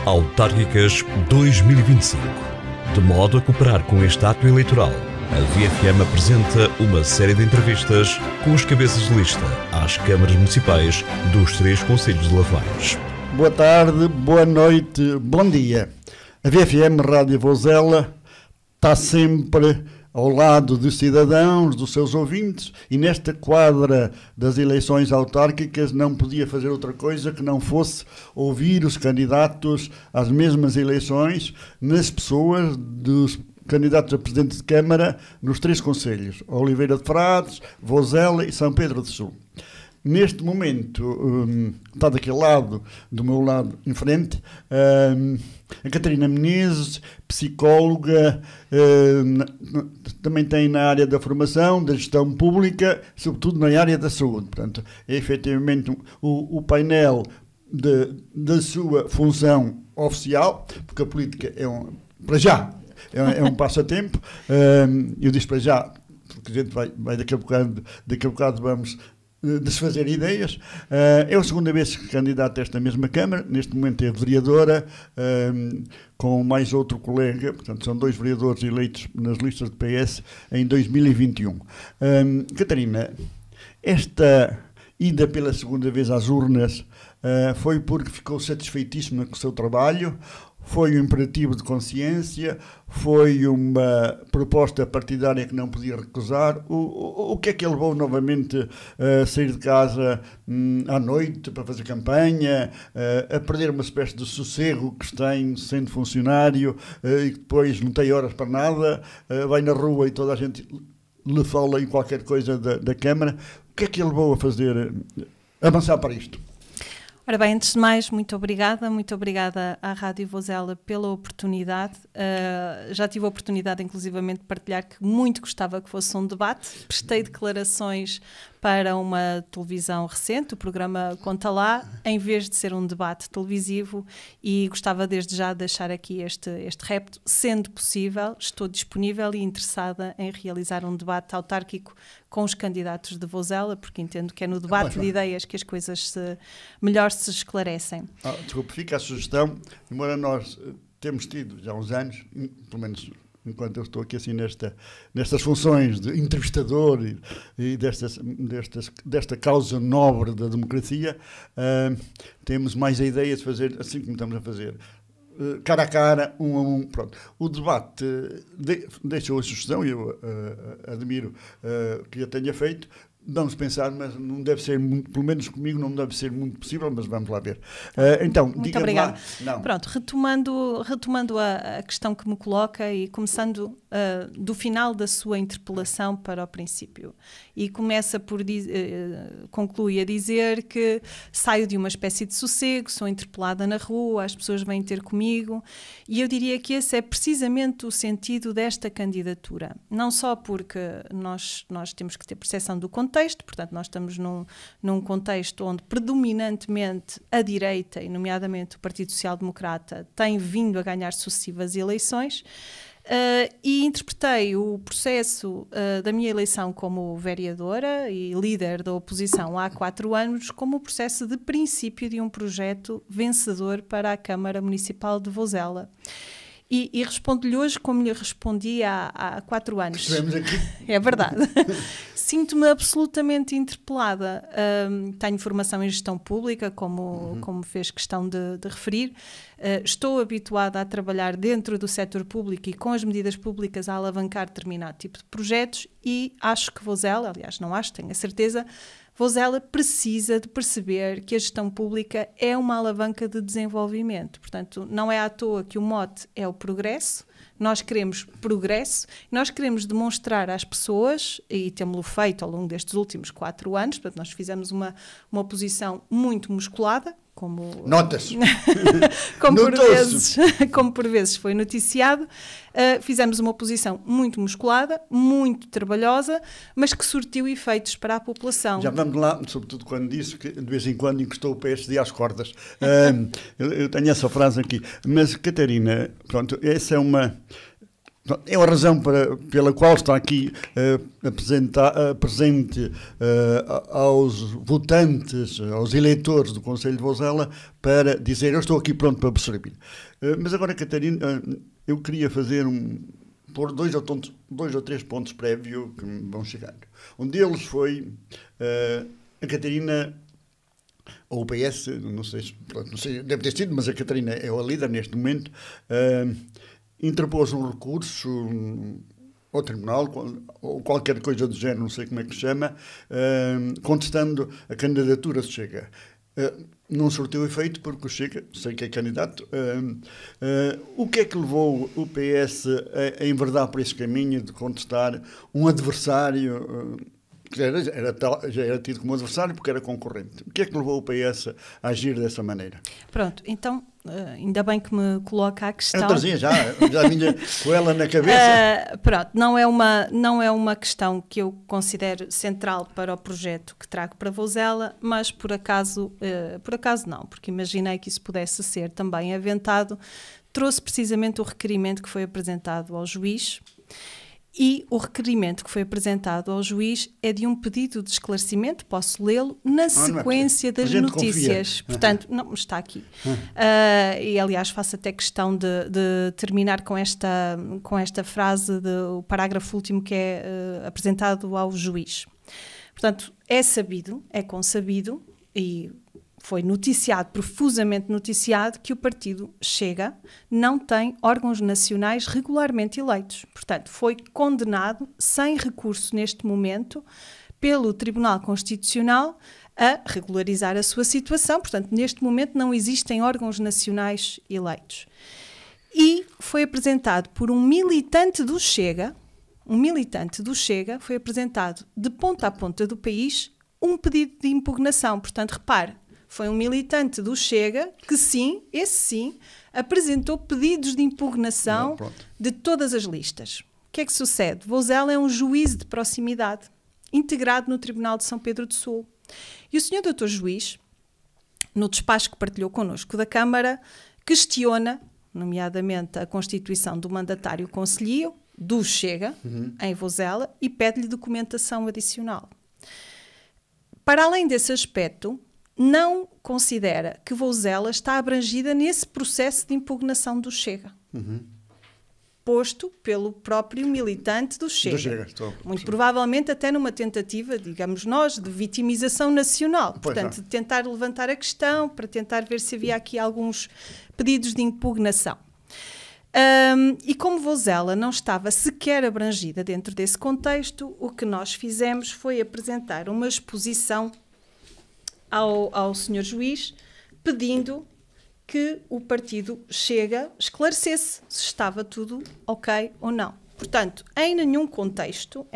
Autárquicas 2025. De modo a cooperar com este ato eleitoral, a VFM apresenta uma série de entrevistas com os cabeças de lista às câmaras municipais dos 3 concelhos de Laveiros. Boa tarde, boa noite, bom dia. A VFM Rádio Vozela está sempre ao lado dos cidadãos, dos seus ouvintes, e nesta quadra das eleições autárquicas não podia fazer outra coisa que não fosse ouvir os candidatos às mesmas eleições nas pessoas dos candidatos a presidente de Câmara nos 3 concelhos, Oliveira de Frades, Vozela e São Pedro do Sul. Neste momento, está daquele lado, do meu lado em frente, a Catarina Menezes, psicóloga, também tem na área da formação, da gestão pública, sobretudo na área da saúde. Portanto, é efetivamente o painel da sua função oficial, porque a política para já, é um passatempo. Eu disse para já, porque a gente vai daqui a bocado vamos desfazer ideias. É a segunda vez que candidato a esta mesma Câmara, neste momento é vereadora, com mais outro colega, portanto são 2 vereadores eleitos nas listas de PS em 2021. Catarina, esta ida pela segunda vez às urnas foi porque ficou satisfeitíssima com o seu trabalho? Foi um imperativo de consciência? Foi uma proposta partidária que não podia recusar? O que é que a levou novamente a sair de casa à noite para fazer campanha, a perder uma espécie de sossego que tem sendo funcionário e que depois não tem horas para nada, vai na rua e toda a gente lhe fala em qualquer coisa da Câmara? O que é que a levou a fazer, avançar para isto? Ora bem, antes de mais, muito obrigada à Rádio Vozela pela oportunidade. Já tive a oportunidade, inclusivamente, de partilhar que muito gostava que fosse um debate. Prestei declarações para uma televisão recente, o programa Conta Lá, em vez de ser um debate televisivo, e gostava desde já de deixar aqui este repto. Sendo possível, estou disponível e interessada em realizar um debate autárquico com os candidatos de Vozela, porque entendo que é no debate de ideias que as coisas melhor se esclarecem. Desculpe, fica a sugestão, embora nós temos tido já há uns anos, pelo menos enquanto eu estou aqui assim nestas funções de entrevistador e desta causa nobre da democracia, temos mais a ideia de fazer assim como estamos a fazer, cara a cara, um a um, pronto. O debate deixou a sugestão, e eu admiro que a tenha feito. Vamos pensar, mas não deve ser muito, pelo menos comigo não deve ser muito possível, mas vamos lá ver. Então, muito obrigada. Pronto, retomando a questão que me coloca e começando do final da sua interpelação para o princípio. E começa por conclui a dizer que saio de uma espécie de sossego, sou interpelada na rua, as pessoas vêm ter comigo, e eu diria que esse é precisamente o sentido desta candidatura. Não só porque nós temos que ter percepção do contexto, portanto nós estamos num contexto onde predominantemente a direita, e nomeadamente o Partido Social Democrata, tem vindo a ganhar sucessivas eleições, e interpretei o processo da minha eleição como vereadora e líder da oposição há 4 anos como o processo de princípio de um projeto vencedor para a Câmara Municipal de Vozela. E respondo-lhe hoje como lhe respondi há 4 anos. Estivemos aqui. É verdade. Sinto-me absolutamente interpelada. Tenho formação em gestão pública, como fez questão de referir. Estou habituada a trabalhar dentro do setor público e com as medidas públicas a alavancar determinado tipo de projetos, e acho que Vozela, aliás não acho, tenho a certeza, Vozela precisa de perceber que a gestão pública é uma alavanca de desenvolvimento. Portanto, não é à toa que o mote é o progresso. Nós queremos progresso, nós queremos demonstrar às pessoas, e temos-lo feito ao longo destes últimos 4 anos, portanto, nós fizemos uma oposição muito musculada, como nota-se. como por vezes foi noticiado. Fizemos uma oposição muito musculada, muito trabalhosa, mas que surtiu efeitos para a população. Já vamos lá, sobretudo quando disse que de vez em quando encostou o PSD às cordas. Eu tenho essa frase aqui. Mas, Catarina, pronto, essa é uma... É a razão pela qual está aqui presente aos votantes, aos eleitores do Conselho de Vozela, para dizer: eu estou aqui pronto para vos servir. Mas agora, Catarina, eu queria pôr dois ou três pontos prévios que me vão chegando. Um deles foi a Catarina, ou o PS, não sei, deve ter sido, mas a Catarina é a líder neste momento, interpôs um recurso ao Tribunal, ou qualquer coisa do género, não sei como é que se chama, contestando a candidatura do Chega. Não surtiu efeito porque o Chega, sei que é candidato. O que é que levou o PS a enverdar por esse caminho de contestar um adversário que já era tido como adversário porque era concorrente? O que é que levou o PS a agir dessa maneira? Pronto, então, ainda bem que me coloca a questão. Eu trazia já vinha com ela na cabeça. Pronto, não é uma questão que eu considero central para o projeto que trago para Vozela, mas por acaso não, porque imaginei que isso pudesse ser também aventado. Trouxe precisamente o requerimento que foi apresentado ao juiz. E o requerimento que foi apresentado ao juiz é de um pedido de esclarecimento, posso lê-lo, na sequência das notícias. Confia. Portanto, não está aqui. E, aliás, faço até questão de terminar com esta frase, o parágrafo último que é apresentado ao juiz. Portanto, é sabido, é consabido e foi noticiado, profusamente noticiado, que o partido Chega não tem órgãos nacionais regularmente eleitos. Portanto, foi condenado, sem recurso neste momento, pelo Tribunal Constitucional a regularizar a sua situação. Portanto, neste momento não existem órgãos nacionais eleitos. E foi apresentado por um militante do Chega, foi apresentado de ponta a ponta do país um pedido de impugnação. Portanto, repare, foi um militante do Chega que esse sim, apresentou pedidos de impugnação de todas as listas. O que é que sucede? Vozela é um juízo de proximidade, integrado no Tribunal de São Pedro do Sul. E o senhor doutor juiz, no despacho que partilhou connosco da Câmara, questiona, nomeadamente, a constituição do mandatário conselhio do Chega, em Vozela, e pede-lhe documentação adicional. Para além desse aspecto, não considera que Vozela está abrangida nesse processo de impugnação do Chega. Posto pelo próprio militante do Chega. Muito provavelmente até numa tentativa, digamos nós, de vitimização nacional. Portanto, de tentar levantar a questão, para tentar ver se havia aqui alguns pedidos de impugnação. E como Vozela não estava sequer abrangida dentro desse contexto, o que nós fizemos foi apresentar uma exposição ao senhor juiz, pedindo que o partido Chega esclarecesse se estava tudo ok ou não. Portanto, em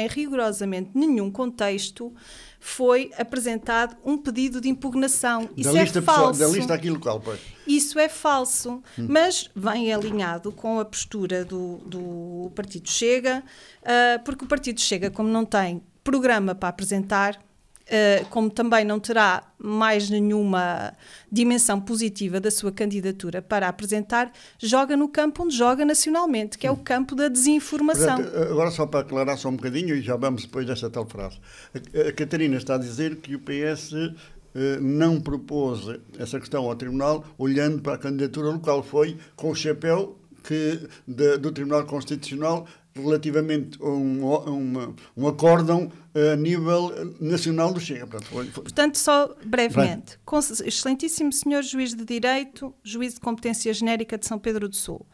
rigorosamente nenhum contexto, foi apresentado um pedido de impugnação. Isso é falso. Da lista aqui local, pois. Isso é falso, mas vem alinhado com a postura do partido Chega, porque o partido Chega, como não tem programa para apresentar, como também não terá mais nenhuma dimensão positiva da sua candidatura para apresentar, joga no campo onde joga nacionalmente, que é o campo da desinformação. Portanto, agora só para aclarar só um bocadinho, e já vamos depois desta tal frase. A Catarina está a dizer que o PS não propôs essa questão ao Tribunal olhando para a candidatura local. Foi com o chapéu do Tribunal Constitucional relativamente a um acórdão a nível nacional do Chega. Portanto, só brevemente, excelentíssimo senhor juiz de Direito, juiz de competência genérica de São Pedro do Sul,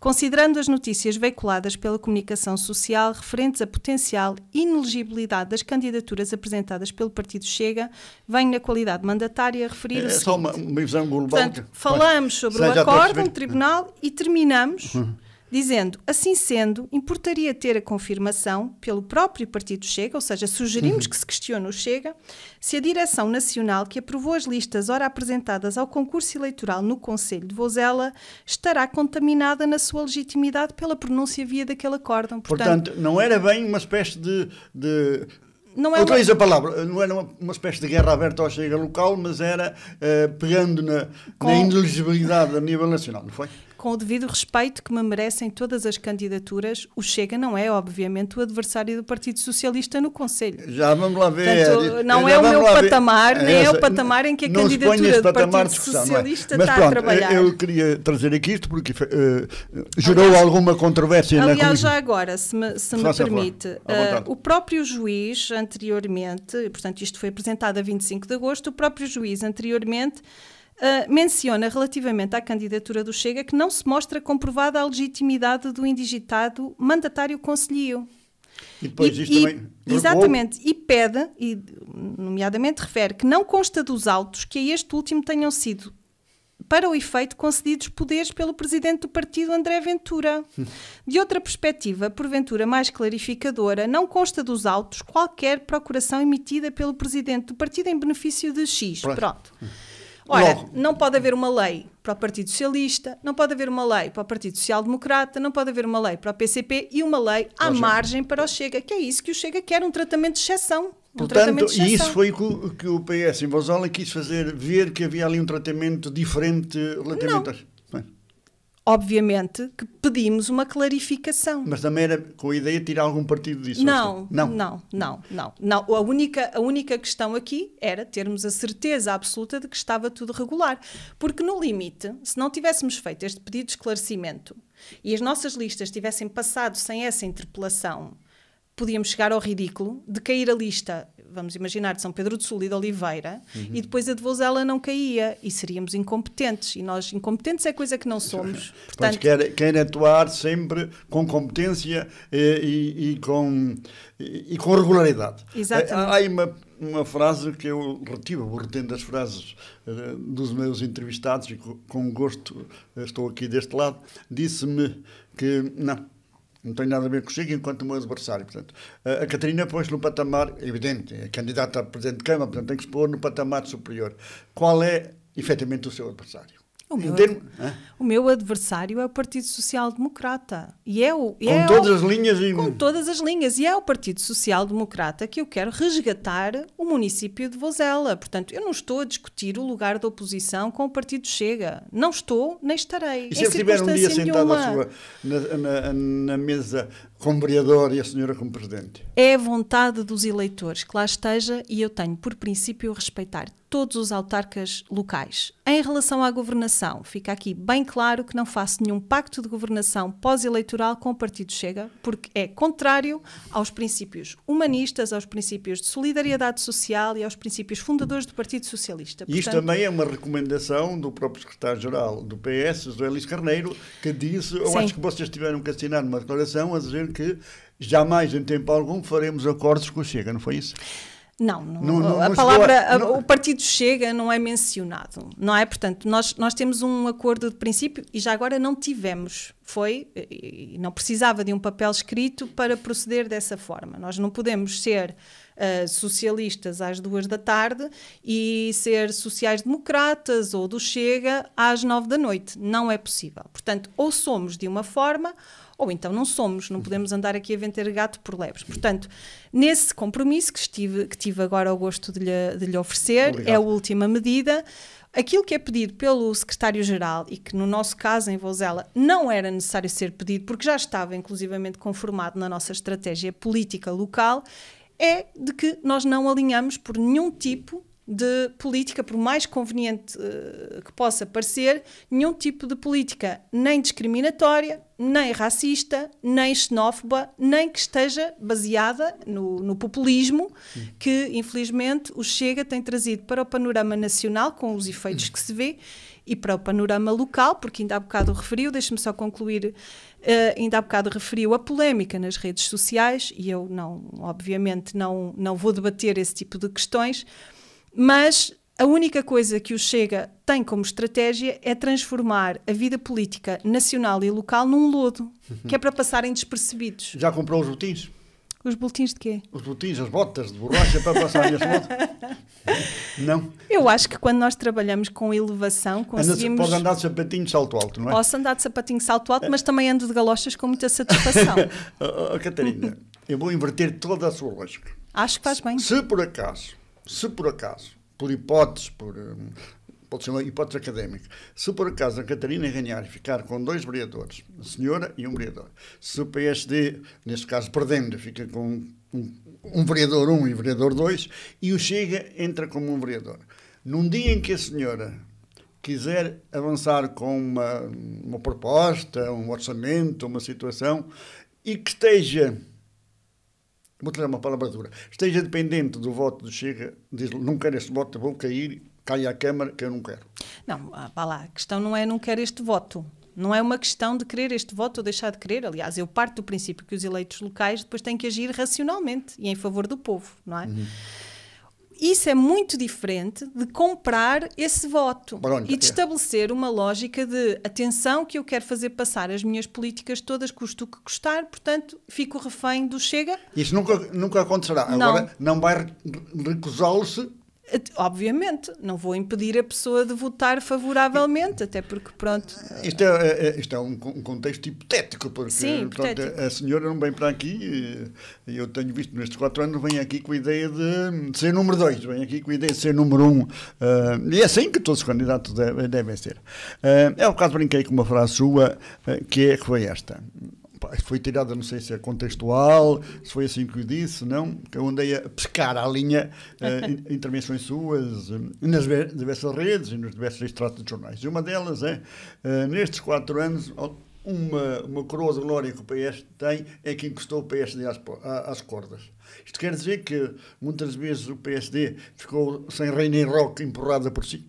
considerando as notícias veiculadas pela comunicação social referentes à potencial inelegibilidade das candidaturas apresentadas pelo partido Chega, venho na qualidade mandatária a referir o seguinte. É só uma visão global. Portanto, falamos sobre o acórdão do Tribunal e terminamos dizendo, assim sendo, importaria ter a confirmação pelo próprio partido Chega, ou seja, sugerimos que se questione o Chega, se a direção nacional que aprovou as listas ora apresentadas ao concurso eleitoral no Conselho de Vozela estará contaminada na sua legitimidade pela pronúncia via daquele acórdão. Portanto, não era bem uma espécie de não é utilizo a palavra, não era uma espécie de guerra aberta ao Chega local, mas era pegando na inelegibilidade a nível nacional, não foi? com o devido respeito que me merecem todas as candidaturas, o Chega não é, obviamente, o adversário do Partido Socialista no Conselho. Já vamos lá ver. Portanto, não é o meu patamar, nem é o patamar em que a candidatura do Partido Socialista está a trabalhar. Eu queria trazer aqui isto porque gerou alguma controvérsia na comissão. Aliás, já agora, se me permite, o próprio juiz anteriormente, portanto isto foi apresentado a 25 de agosto, o próprio juiz anteriormente menciona relativamente à candidatura do Chega que não se mostra comprovada a legitimidade do indigitado mandatário conselhio. E depois isto também... Exatamente, e pede, e nomeadamente refere, que não consta dos autos que a este último tenham sido, para o efeito, concedidos poderes pelo presidente do partido, André Ventura. De outra perspectiva, porventura mais clarificadora, não consta dos autos qualquer procuração emitida pelo presidente do partido em benefício de X. Pronto. Ora, não pode haver uma lei para o Partido Socialista, não pode haver uma lei para o Partido Social Democrata, não pode haver uma lei para o PCP e uma lei à margem para o Chega, que é isso que o Chega quer, um tratamento de exceção. Portanto, e isso foi o que o PS em Voz Alta quis fazer, ver que havia ali um tratamento diferente relativamente Obviamente que pedimos uma clarificação. Mas também era com a ideia de tirar algum partido disso? Não. A única questão aqui era termos a certeza absoluta de que estava tudo regular. Porque no limite, se não tivéssemos feito este pedido de esclarecimento e as nossas listas tivessem passado sem essa interpelação, podíamos chegar ao ridículo de cair a lista, vamos imaginar, de São Pedro do Sul e de Oliveira, e depois a de Vozela não caía, e seríamos incompetentes. E nós, incompetentes é coisa que não somos. Portanto, quer atuar sempre com competência e com regularidade. Exatamente. Há uma frase que eu vou retendo as frases dos meus entrevistados, e com gosto estou aqui deste lado, disse-me que não tem nada a ver com o Chega enquanto o meu adversário. Portanto, a Catarina pôs-se no patamar, evidente, é candidata a Presidente de Câmara, portanto tem que se pôr no patamar superior. Qual é, efetivamente, o seu adversário? O meu adversário é o Partido Social Democrata. Com todas as linhas? Com todas as linhas. E é o Partido Social Democrata que eu quero resgatar o município de Vozela. Portanto, eu não estou a discutir o lugar da oposição com o Partido Chega. Não estou, nem estarei. E se ele estiver um dia sentado na mesa como vereador e a senhora como presidente? É a vontade dos eleitores que lá esteja, e eu tenho por princípio respeitar todos os autarcas locais. Em relação à governação, fica aqui bem claro que não faço nenhum pacto de governação pós-eleitoral com o Partido Chega, porque é contrário aos princípios humanistas, aos princípios de solidariedade social e aos princípios fundadores do Partido Socialista. E isto também é uma recomendação do próprio secretário-geral do PS, José Luís Carneiro, que disse, acho que vocês tiveram que assinar uma declaração a dizer que jamais em tempo algum faremos acordos com o Chega, não foi isso? Não, a palavra, o Partido Chega não é mencionado, não é? Portanto, nós temos um acordo de princípio e já agora não tivemos, e não precisava de um papel escrito para proceder dessa forma. Nós não podemos ser socialistas às 14h e ser sociais-democratas ou do Chega às 9h, não é possível. Portanto, ou somos de uma forma ou então não somos, não podemos andar aqui a vender gato por lebres. Portanto, nesse compromisso que tive agora o gosto de lhe oferecer, obrigado. É a última medida. Aquilo que é pedido pelo secretário-geral e que no nosso caso em Vozela não era necessário ser pedido porque já estava inclusivamente conformado na nossa estratégia política local, é de que nós não alinhamos por nenhum tipo de política, por mais conveniente que possa parecer, nenhum tipo de política nem discriminatória, nem racista, nem xenófoba, nem que esteja baseada no populismo que, infelizmente, o Chega tem trazido para o panorama nacional, com os efeitos que se vê, e para o panorama local, porque ainda há bocado referiu, deixe-me só concluir, ainda há bocado referiu a polémica nas redes sociais, e eu obviamente não vou debater esse tipo de questões, mas a única coisa que o Chega tem como estratégia é transformar a vida política nacional e local num lodo, que é para passarem despercebidos. Já comprou os boletins? Os boletins de quê? Os boletins, as botas de borracha para passarem esse lodo? Não? Eu acho que quando nós trabalhamos com elevação conseguimos... Pode andar de sapatinho de salto alto, não é? Posso andar de sapatinho de salto alto, mas também ando de galochas com muita satisfação. Catarina, eu vou inverter toda a sua lógica. Acho que faz bem. Se por acaso, por hipótese, pode ser uma hipótese académica. Se por acaso a Catarina ganhar e ficar com 2 vereadores, a senhora e um vereador, se o PSD, neste caso perdendo, fica com um vereador 1 e vereador 2, e o Chega entra como um vereador. Num dia em que a senhora quiser avançar com uma proposta, um orçamento, uma situação, e que esteja, vou trazer uma palavra dura, esteja dependente do voto do Chega, diz, não quero este voto, vou cair, caia à Câmara, que eu não quero. Não, vá lá, a questão não é não quero este voto. Não é uma questão de querer este voto ou deixar de querer. Aliás, eu parto do princípio que os eleitos locais depois têm que agir racionalmente e em favor do povo, não é? Isso é muito diferente de comprar esse voto e de estabelecer uma lógica de atenção que eu quero fazer passar as minhas políticas todas, custo o que custar, portanto, fico refém do Chega. Isso nunca acontecerá. Agora, não vai recusá-lo-se? Obviamente, não vou impedir a pessoa de votar favoravelmente, até porque, pronto... Isto é um contexto hipotético, porque sim, portanto, a senhora não vem para aqui, e eu tenho visto nestes 4 anos, vem aqui com a ideia de ser número 2, vem aqui com a ideia de ser número 1, e é assim que todos os candidatos devem ser. Um bocado brinquei com uma frase sua, que foi esta. Foi tirada, não sei se é contextual, se foi assim que eu disse, não, que eu andei a pescar à linha intervenções suas nas diversas redes e nos diversos extratos de jornais. E uma delas é, nestes 4 anos, uma coroa de glória que o PS tem é que encostou o PSD às cordas. Isto quer dizer que muitas vezes o PSD ficou sem reino em roque, empurrada por si.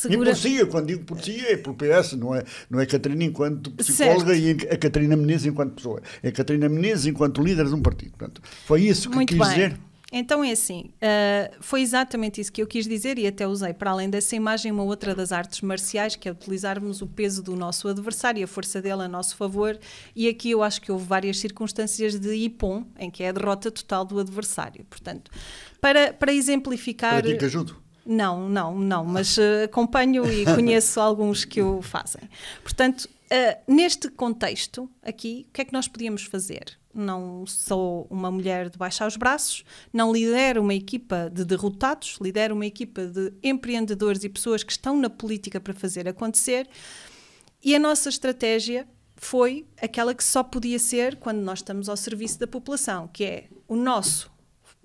Nem por si, quando digo por si, é pelo PS, não é a Catarina enquanto psicóloga e a Catarina Menezes enquanto pessoa. É a Catarina Menezes enquanto líder de um partido. Portanto, foi isso que quis dizer. Então é assim, foi exatamente isso que eu quis dizer e até usei, para além dessa imagem, uma outra das artes marciais, que é utilizarmos o peso do nosso adversário, a força dele a nosso favor, e aqui eu acho que houve várias circunstâncias de IPOM, em que é a derrota total do adversário. Portanto, para exemplificar... Para ti que ajudo? Não, mas acompanho e conheço alguns que o fazem. Portanto, neste contexto aqui, o que é que nós podíamos fazer? Não sou uma mulher de baixar os braços, não lidero uma equipa de derrotados, lidero uma equipa de empreendedores e pessoas que estão na política para fazer acontecer, e a nossa estratégia foi aquela que só podia ser quando nós estamos ao serviço da população, que é o nosso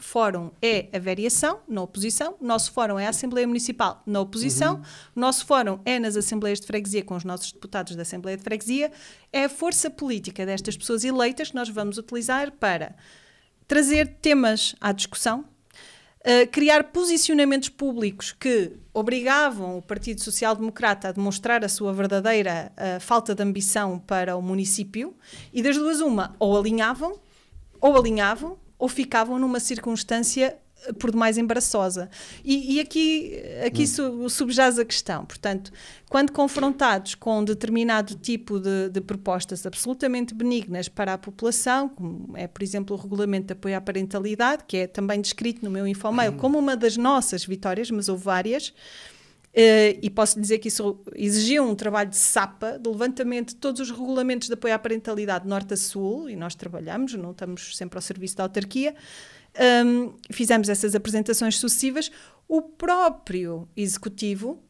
fórum é a variação, na oposição, o nosso fórum é a Assembleia Municipal, na oposição, o nosso fórum é nas Assembleias de Freguesia, com os nossos deputados da Assembleia de Freguesia, é a força política destas pessoas eleitas que nós vamos utilizar para trazer temas à discussão, criar posicionamentos públicos que obrigavam o Partido Social Democrata a demonstrar a sua verdadeira falta de ambição para o município, e das duas uma, ou alinhavam, ou ficavam numa circunstância por demais embaraçosa. E aqui subjaz a questão. Portanto, quando confrontados com um determinado tipo de propostas absolutamente benignas para a população, como é, por exemplo, o Regulamento de Apoio à Parentalidade, que é também descrito no meu infomail como uma das nossas vitórias, mas houve várias, e posso dizer que isso exigiu um trabalho de sapa, de levantamento de todos os regulamentos de apoio à parentalidade de norte a sul, e nós trabalhamos, não estamos sempre ao serviço da autarquia, fizemos essas apresentações sucessivas. O próprio executivo,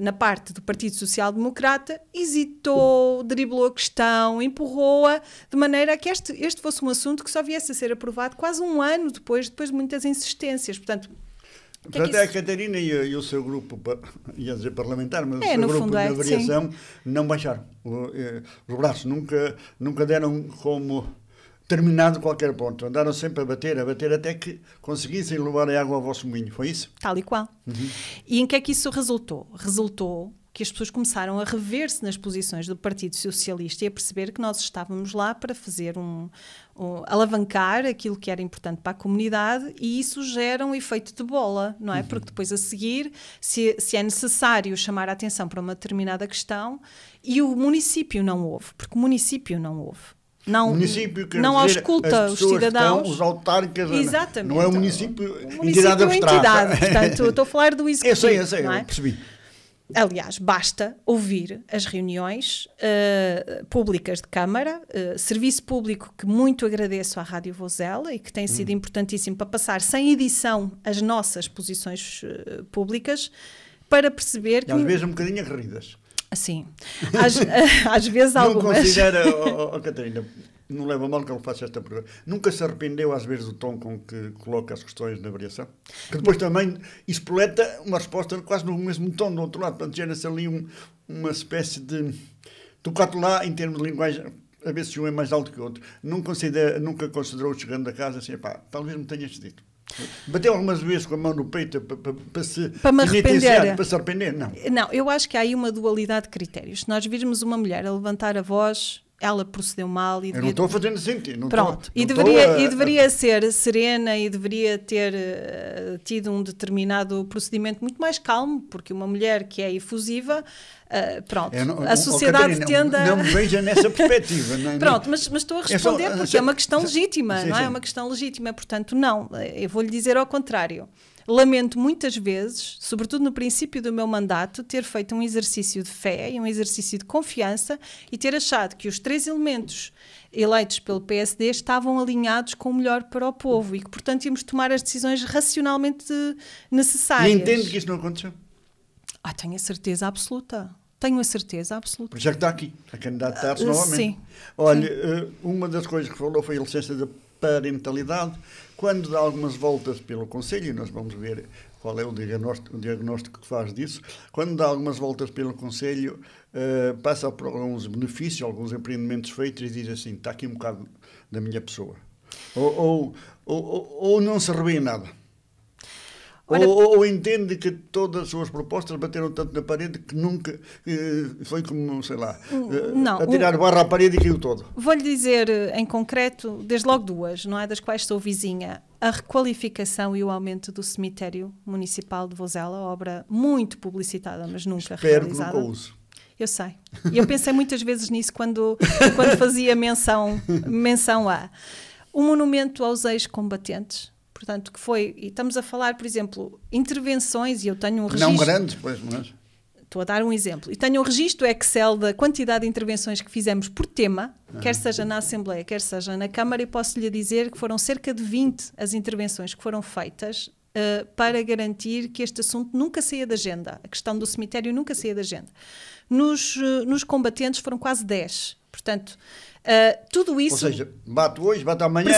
na parte do Partido Social Democrata, hesitou, driblou a questão, empurrou-a, de maneira a que este fosse um assunto que só viesse a ser aprovado quase um ano depois de muitas insistências. Portanto, a Catarina e o seu grupo, ia dizer parlamentar, mas o seu grupo de variação não baixaram os braços, nunca deram como terminado qualquer ponto, andaram sempre a bater até que conseguissem levar a água ao vosso moinho, foi isso? Tal e qual. E em que é que isso resultou? Resultou que as pessoas começaram a rever-se nas posições do Partido Socialista e a perceber que nós estávamos lá para fazer alavancar aquilo que era importante para a comunidade, e isso gera um efeito de bola, não é? Porque depois a seguir, se é necessário chamar a atenção para uma determinada questão, e o município não ouve, porque o município não ouve. Não ausculta os cidadãos. Os autarcas. Exatamente. Não é o município entidade abstrata. Portanto, eu estou a falar do executivo. Eu sei, eu percebi. Aliás, basta ouvir as reuniões públicas de Câmara, serviço público que muito agradeço à Rádio Vozela e que tem sido importantíssimo para passar sem edição as nossas posições públicas. para perceber que... Às vezes um bocadinho aguerridas. Sim. Às vezes algumas... Não considera, Catarina, não leva mal que ele faça esta pergunta, nunca se arrependeu às vezes do tom com que coloca as questões na variação? Que depois também espoleta uma resposta quase no mesmo tom do outro lado, portanto gera-se ali uma espécie de tocato lá em termos de linguagem, a ver se um é mais alto que o outro. Nunca considerou, chegando a casa, assim, talvez me tenhas dito. Bateu algumas vezes com a mão no peito para me arrepender. Para se arrepender, não. Não, eu acho que há aí uma dualidade de critérios. Se nós virmos uma mulher a levantar a voz, ela procedeu mal e eu não estou fazendo sentido. Pronto. E deveria ser serena e deveria ter tido um determinado procedimento muito mais calmo, porque uma mulher que é efusiva, pronto, a sociedade tende a... Não me veja nessa perspectiva. Pronto, mas estou a responder porque é uma questão legítima, não é? É uma questão legítima, portanto, não. Eu vou-lhe dizer ao contrário. Lamento muitas vezes, sobretudo no princípio do meu mandato, ter feito um exercício de fé e um exercício de confiança e ter achado que os 3 elementos eleitos pelo PSD estavam alinhados com o melhor para o povo e que, portanto, íamos tomar as decisões racionalmente necessárias. E entende que isso não aconteceu? Tenho a certeza absoluta. Tenho a certeza absoluta. Por isso é que está aqui, a candidatar-se novamente. Sim. Olha, uma das coisas que falou foi a licença da parentalidade. Quando dá algumas voltas pelo Conselho, e nós vamos ver qual é o diagnóstico que faz disso, quando dá algumas voltas pelo Conselho, passa por alguns benefícios, alguns empreendimentos feitos e diz assim, está aqui um bocado da minha pessoa. Ou não se revê em nada. Ora, ou entende que todas as suas propostas bateram tanto na parede que nunca foi como, sei lá, atirar barra à parede e caiu todo. Vou-lhe dizer em concreto, desde logo 2, não é? Das quais sou vizinha, a requalificação e o aumento do cemitério municipal de Vozela, obra muito publicitada, mas nunca realizada. Espero que nunca use. Eu sei. E eu pensei muitas vezes nisso quando fazia menção a o monumento aos ex-combatentes. Portanto, que foi, e estamos a falar, por exemplo, intervenções, e eu tenho um registro... Não grandes, pois, mas... Estou a dar um exemplo. E tenho um registro Excel da quantidade de intervenções que fizemos por tema, quer seja na Assembleia, quer seja na Câmara, e posso-lhe dizer que foram cerca de 20 as intervenções que foram feitas para garantir que este assunto nunca saía da agenda. A questão do cemitério nunca saía da agenda. Nos combatentes foram quase 10. Portanto... tudo isso... Ou seja, bate hoje, bate amanhã...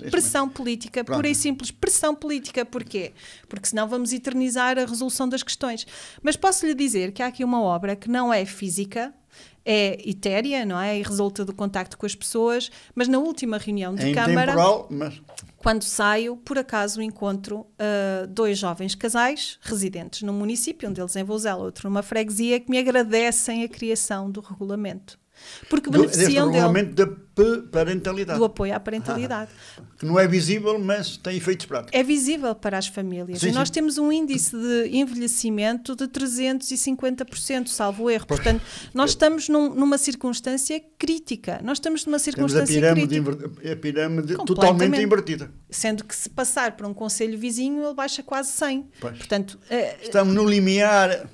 Pressão política, pronto. Pura e simples pressão política. Porquê? Porque senão vamos eternizar a resolução das questões. Mas posso-lhe dizer que há aqui uma obra que não é física, é etérea, não é? E resulta do contacto com as pessoas, mas na última reunião de Câmara... Temporal, mas... Quando saio, por acaso encontro 2 jovens casais residentes no município, um deles em Vozela, outro numa freguesia, que me agradecem a criação do regulamento. Porque beneficiam regulamento da parentalidade. Do apoio à parentalidade. Que não é visível, mas tem efeitos práticos. É visível para as famílias. Sim, e nós sim. temos um índice de envelhecimento de 350%, salvo erro. Portanto, nós estamos numa circunstância crítica. Temos a pirâmide totalmente invertida. Sendo que se passar para um concelho vizinho, ele baixa quase 100. Portanto, estamos no limiar...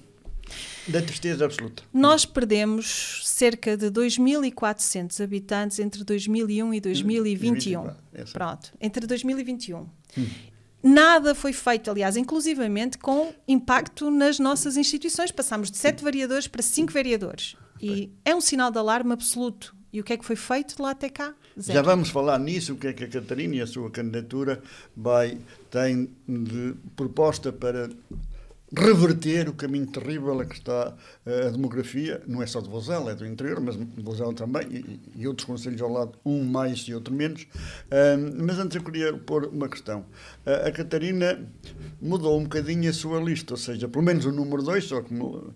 da tristeza absoluta. Nós perdemos cerca de 2.400 habitantes entre 2001 e 2021. Pronto, entre 2021. Nada foi feito, aliás, inclusivamente com impacto nas nossas instituições. Passámos de 7 vereadores para 5 vereadores. E é um sinal de alarme absoluto. E o que é que foi feito de lá até cá? Zero. Já vamos falar nisso, o que é que a Catarina e a sua candidatura tem de proposta para reverter o caminho terrível a que está a demografia, não é só de Vozela, é do interior, mas de Vozela também, e outros concelhos ao lado, um mais e outro menos. Mas antes eu queria pôr uma questão. A Catarina mudou um bocadinho a sua lista, ou seja, pelo menos o número 2, só que eu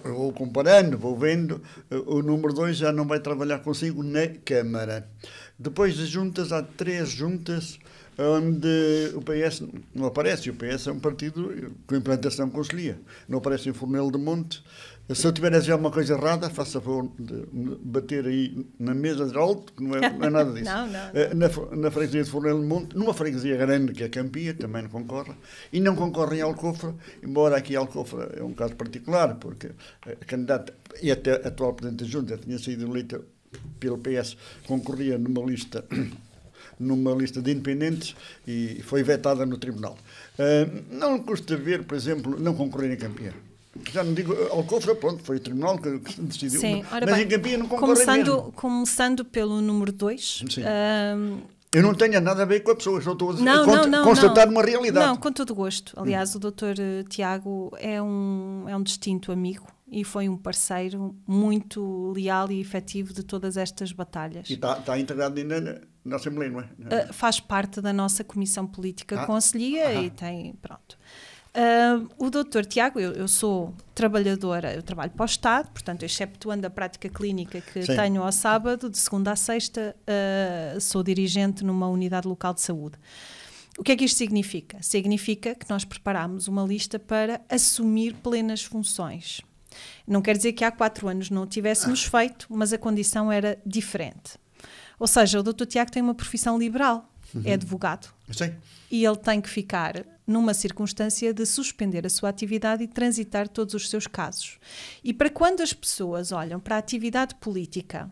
vou comparando, vou vendo, o número 2 já não vai trabalhar consigo na Câmara. Depois das juntas, há 3 juntas onde o PS não aparece. O PS é um partido com implantação conselhia. Não aparece em Fornelo de Monte. Se eu tiver a dizer alguma coisa errada, faça favor de bater aí na mesa de alto, que não é nada disso. Não. Na freguesia de Fornelo de Monte, numa freguesia grande que é Campia, também não concorre. E não concorre em Alcofra, embora aqui Alcofra é um caso particular, porque a candidata e até a atual Presidente da Junta tinha sido eleita pelo PS, concorria numa lista numa lista de independentes e foi vetada no tribunal. Não custa ver, por exemplo, não concorrer em Campiã. Já não digo, Alcofra, pronto, foi o tribunal que decidiu. Sim, ora mas bem, em Campiã não concorre mesmo. Começando pelo número 2. Eu não tenho nada a ver com a pessoa, estou a constatar uma realidade. Não, com todo o gosto. Aliás, o Dr. Tiago é um distinto amigo e foi um parceiro muito leal e efetivo de todas estas batalhas. E está integrado ainda na Assembleia, não é? Faz parte da nossa Comissão Política Conselhia e tem, pronto. O Dr. Tiago, eu sou trabalhadora, eu trabalho para o Estado, portanto, exceptuando a prática clínica que tenho ao sábado, de segunda a sexta, sou dirigente numa unidade local de saúde. O que é que isto significa? Significa que nós preparámos uma lista para assumir plenas funções. Não quer dizer que há 4 anos não o tivéssemos feito, mas a condição era diferente. Ou seja, o Dr. Tiago tem uma profissão liberal, é advogado. Sim. E ele tem que ficar numa circunstância de suspender a sua atividade e transitar todos os seus casos. E para quando as pessoas olham para a atividade política,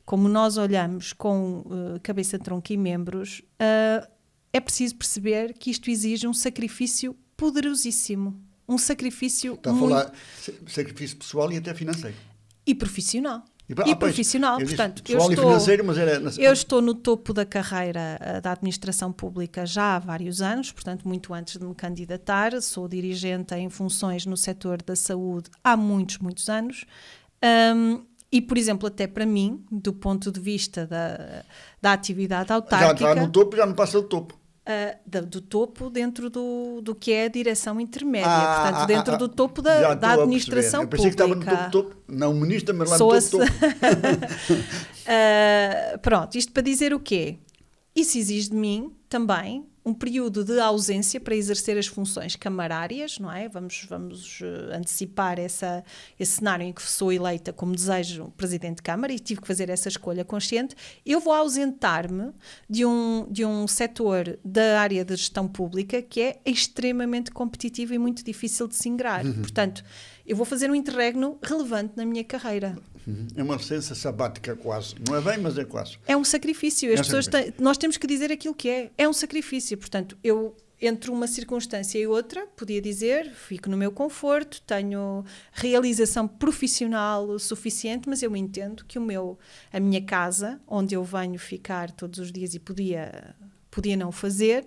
como nós olhamos com cabeça, tronco e membros, é preciso perceber que isto exige um sacrifício poderosíssimo. Um sacrifício Está a falar sacrifício pessoal e até financeiro. E profissional. Profissional, portanto, eu estou no topo da carreira da administração pública já há vários anos, portanto, muito antes de me candidatar, sou dirigente em funções no setor da saúde há muitos anos, e, por exemplo, até para mim, do ponto de vista da atividade autárquica... Já está no topo, já não passa do topo. Do topo dentro do que é a direção intermédia, portanto, dentro do topo da administração pública. Eu pensei que estava no topo, não ministra, mas lá no topo. Pronto, isto para dizer o quê? Isso exige de mim também um período de ausência para exercer as funções camarárias, não é? Vamos antecipar esse cenário em que sou eleita como desejo Presidente de Câmara e tive que fazer essa escolha consciente. Eu vou ausentar-me de um setor da área de gestão pública que é extremamente competitivo e muito difícil de se ingrar. Portanto, eu vou fazer um interregno relevante na minha carreira. É uma licença sabática quase. Não é bem, mas é quase. É um sacrifício. Nós temos que dizer aquilo que é. É um sacrifício. Portanto, eu, entre uma circunstância e outra, podia dizer, fico no meu conforto, tenho realização profissional suficiente, mas eu entendo que a minha casa, onde eu venho ficar todos os dias e podia não fazer,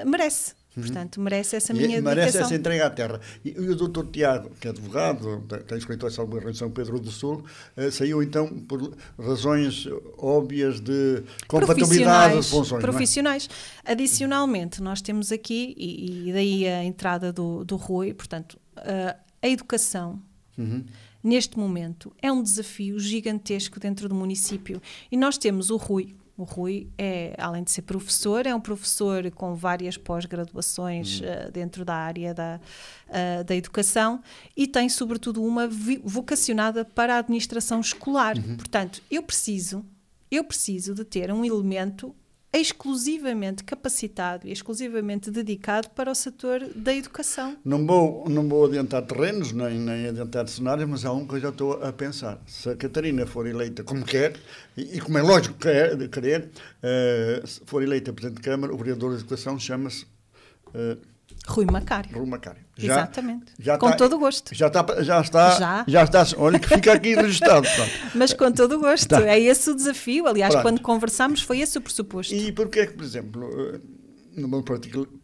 merece. Portanto, merece essa minha dedicação. Merece essa entrega à terra. E o Dr. Tiago, que é advogado, tem escritório de Salvador em São Pedro do Sul, saiu então por razões óbvias de compatibilidade das funções. Profissionais. Não é? Adicionalmente, nós temos aqui, e daí a entrada do Rui, portanto, a educação, neste momento, é um desafio gigantesco dentro do município. E nós temos o Rui. O Rui, além de ser professor, é um professor com várias pós-graduações dentro da área da educação e tem, sobretudo, uma vocacionada para a administração escolar. Portanto, eu preciso de ter um elemento exclusivamente capacitado e exclusivamente dedicado para o setor da educação. Não vou adiantar terrenos, nem adiantar cenários, mas há uma coisa que eu estou a pensar. Se a Catarina for eleita como quer, e como é lógico querer, se for eleita Presidente de Câmara, o vereador da Educação chama-se... Rui Macário. Exatamente. Com todo o gosto. Já está. Olha que fica aqui registado. Mas com todo o gosto. Tá. É esse o desafio. Aliás, quando conversámos, foi esse o pressuposto. E porquê é que, por exemplo, não vou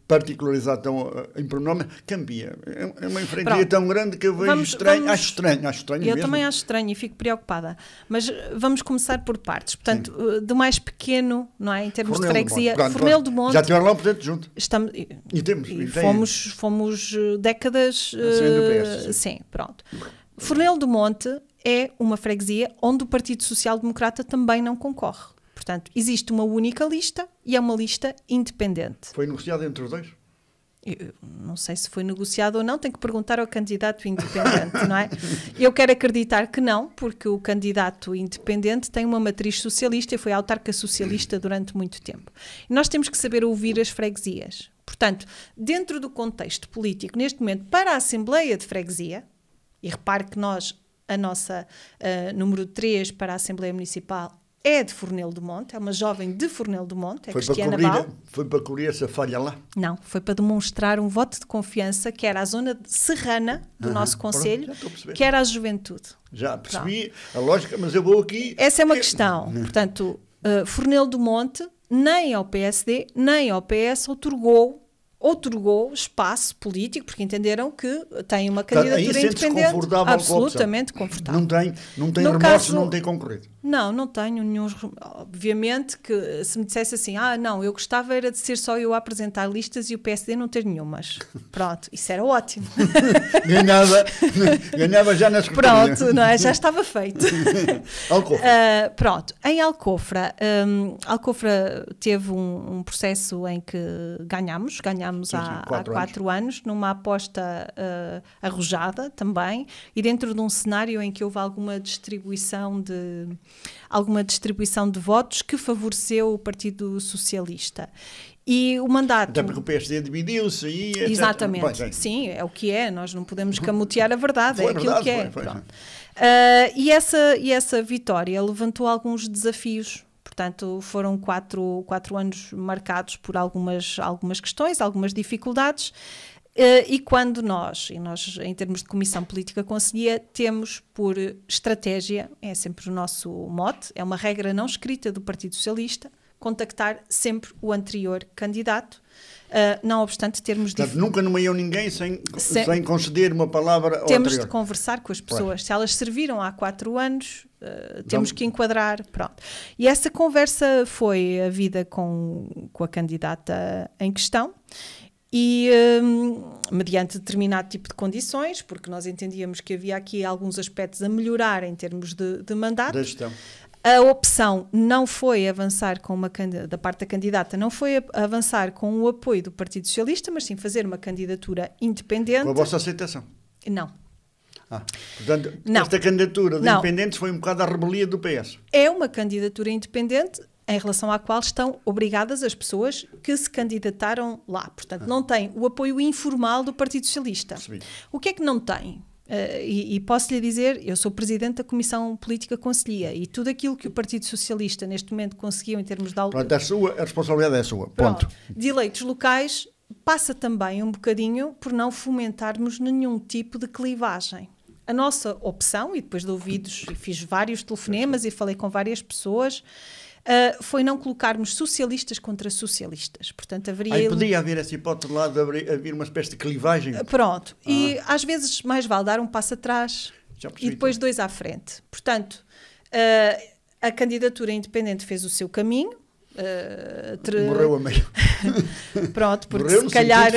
particularizar tão em pronome, Campiã? É uma freguesia tão grande que eu vejo estranho. Acho estranho eu mesmo. Também acho estranho e fico preocupada. Mas vamos começar por partes. Portanto, do mais pequeno, não é? Em termos de freguesia, Fornel do Monte. Já tiveram lá um presidente junto. Fomos décadas. Sim, pronto. Fornel do Monte é uma freguesia onde o Partido Social Democrata também não concorre. Portanto, existe uma única lista e é uma lista independente. Foi negociado entre os dois? Eu não sei se foi negociado ou não, tenho que perguntar ao candidato independente, não é? Eu quero acreditar que não, porque o candidato independente tem uma matriz socialista e foi autarca socialista durante muito tempo. E nós temos que saber ouvir as freguesias. Portanto, dentro do contexto político, neste momento, para a Assembleia de Freguesia, e repare que a nossa número 3 para a Assembleia Municipal é de Fornelo do Monte, é uma jovem de Fornelo do Monte, é Cristiana Val. Foi para cobrir essa falha lá? Não, foi para demonstrar um voto de confiança que era a zona serrana do nosso concelho, que era a juventude. Já percebi a lógica, mas eu vou aqui... Essa é uma questão. Portanto, Fornelo do Monte, nem ao PSD, nem ao PS otorgou espaço político, porque entenderam que tem uma candidatura independente. Absolutamente confortável. Não tem remorso, não tem concorrido. Não tenho nenhum. Obviamente que se me dissesse assim, não, eu gostava era de ser só eu a apresentar listas e o PSD não ter nenhumas. Pronto, isso era ótimo. ganhava já nas cortinas. Pronto, não é? Já estava feito. Alcofra. Pronto, em Alcofra, Alcofra teve um processo em que ganhámos há 4 anos, numa aposta arrojada também, e dentro de um cenário em que houve alguma distribuição de votos que favoreceu o Partido Socialista. E o mandato... Até porque o PSD dividiu-se e... etc. Exatamente. Sim, é o que é. Nós não podemos camutear a verdade. Foi é aquilo que é. Foi. E essa vitória levantou alguns desafios. Portanto, foram 4 anos marcados por algumas questões, algumas dificuldades. E quando nós, em termos de Comissão Política Conselhia, temos por estratégia, é sempre o nosso mote, é uma regra não escrita do Partido Socialista, contactar sempre o anterior candidato, não obstante termos... Portanto, nunca nomeou ninguém sem conceder uma palavra ao Temos anterior. de conversar com as pessoas. Claro. Se elas serviram há 4 anos, temos que enquadrar. Pronto. E essa conversa foi havida com a candidata em questão, e mediante determinado tipo de condições, porque nós entendíamos que havia aqui alguns aspectos a melhorar em termos de mandato. Da gestão. A opção não foi avançar da parte da candidata, não foi avançar com o apoio do Partido Socialista, mas sim fazer uma candidatura independente. Com a vossa aceitação? Não. Portanto, esta candidatura de independentes foi um bocado a rebelia do PS. É uma candidatura independente em relação à qual estão obrigadas as pessoas que se candidataram lá. Portanto, não tem o apoio informal do Partido Socialista. Percebi. O que é que não tem? E posso-lhe dizer, eu sou Presidente da Comissão Política Conselhia e tudo aquilo que o Partido Socialista neste momento conseguiu em termos de... Pronto, a responsabilidade é sua. Ponto. De eleitos locais passa também um bocadinho por não fomentarmos nenhum tipo de clivagem. A nossa opção, e depois de ouvidos, fiz vários telefonemas e falei com várias pessoas, foi não colocarmos socialistas contra socialistas. Portanto, podia haver essa hipótese lá de haver uma espécie de clivagem. Pronto. E às vezes mais vale dar um passo atrás e depois 2 à frente. Portanto, a candidatura independente fez o seu caminho. Morreu a meio. Pronto, porque se calhar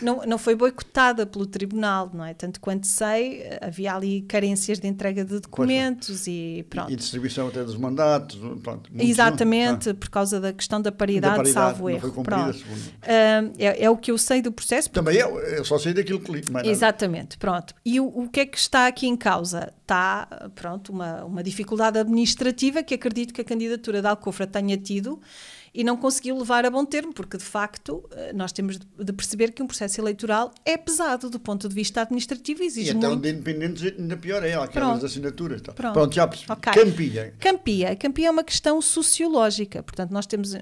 não foi boicotada pelo tribunal, não é? Tanto quanto sei, havia ali carências de entrega de documentos e pronto. E distribuição até dos mandatos. Pronto, exatamente, por causa da questão da paridade salvo erro. É o que eu sei do processo. Também eu só sei daquilo que li. Exatamente, pronto. E o que é que está aqui em causa? Está, pronto, uma dificuldade administrativa que acredito que a candidatura da Alcofra tenha tido e não conseguiu levar a bom termo, porque de facto nós temos de perceber que um processo eleitoral é pesado do ponto de vista administrativo e exige muito. E então de independentes ainda pior é aquelas assinaturas. Pronto, já percebi. Okay. Campia é uma questão sociológica, portanto nós temos...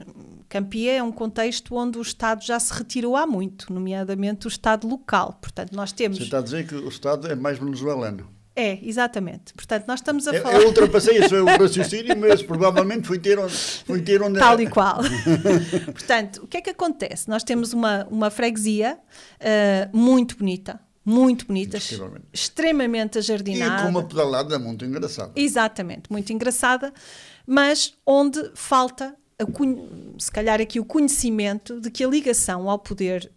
Campia é um contexto onde o Estado já se retirou há muito, nomeadamente o Estado local, portanto nós temos... Você está a dizer que o Estado é mais venezuelano. É, exatamente. Portanto, nós estamos a falar... Eu ultrapassei esse raciocínio, mas provavelmente fui ter onde... Tal e qual. Portanto, o que é que acontece? Nós temos uma freguesia muito bonita, extremamente ajardinada. E com uma pedalada muito engraçada. Exatamente, muito engraçada, mas onde falta... se calhar aqui o conhecimento de que a ligação ao poder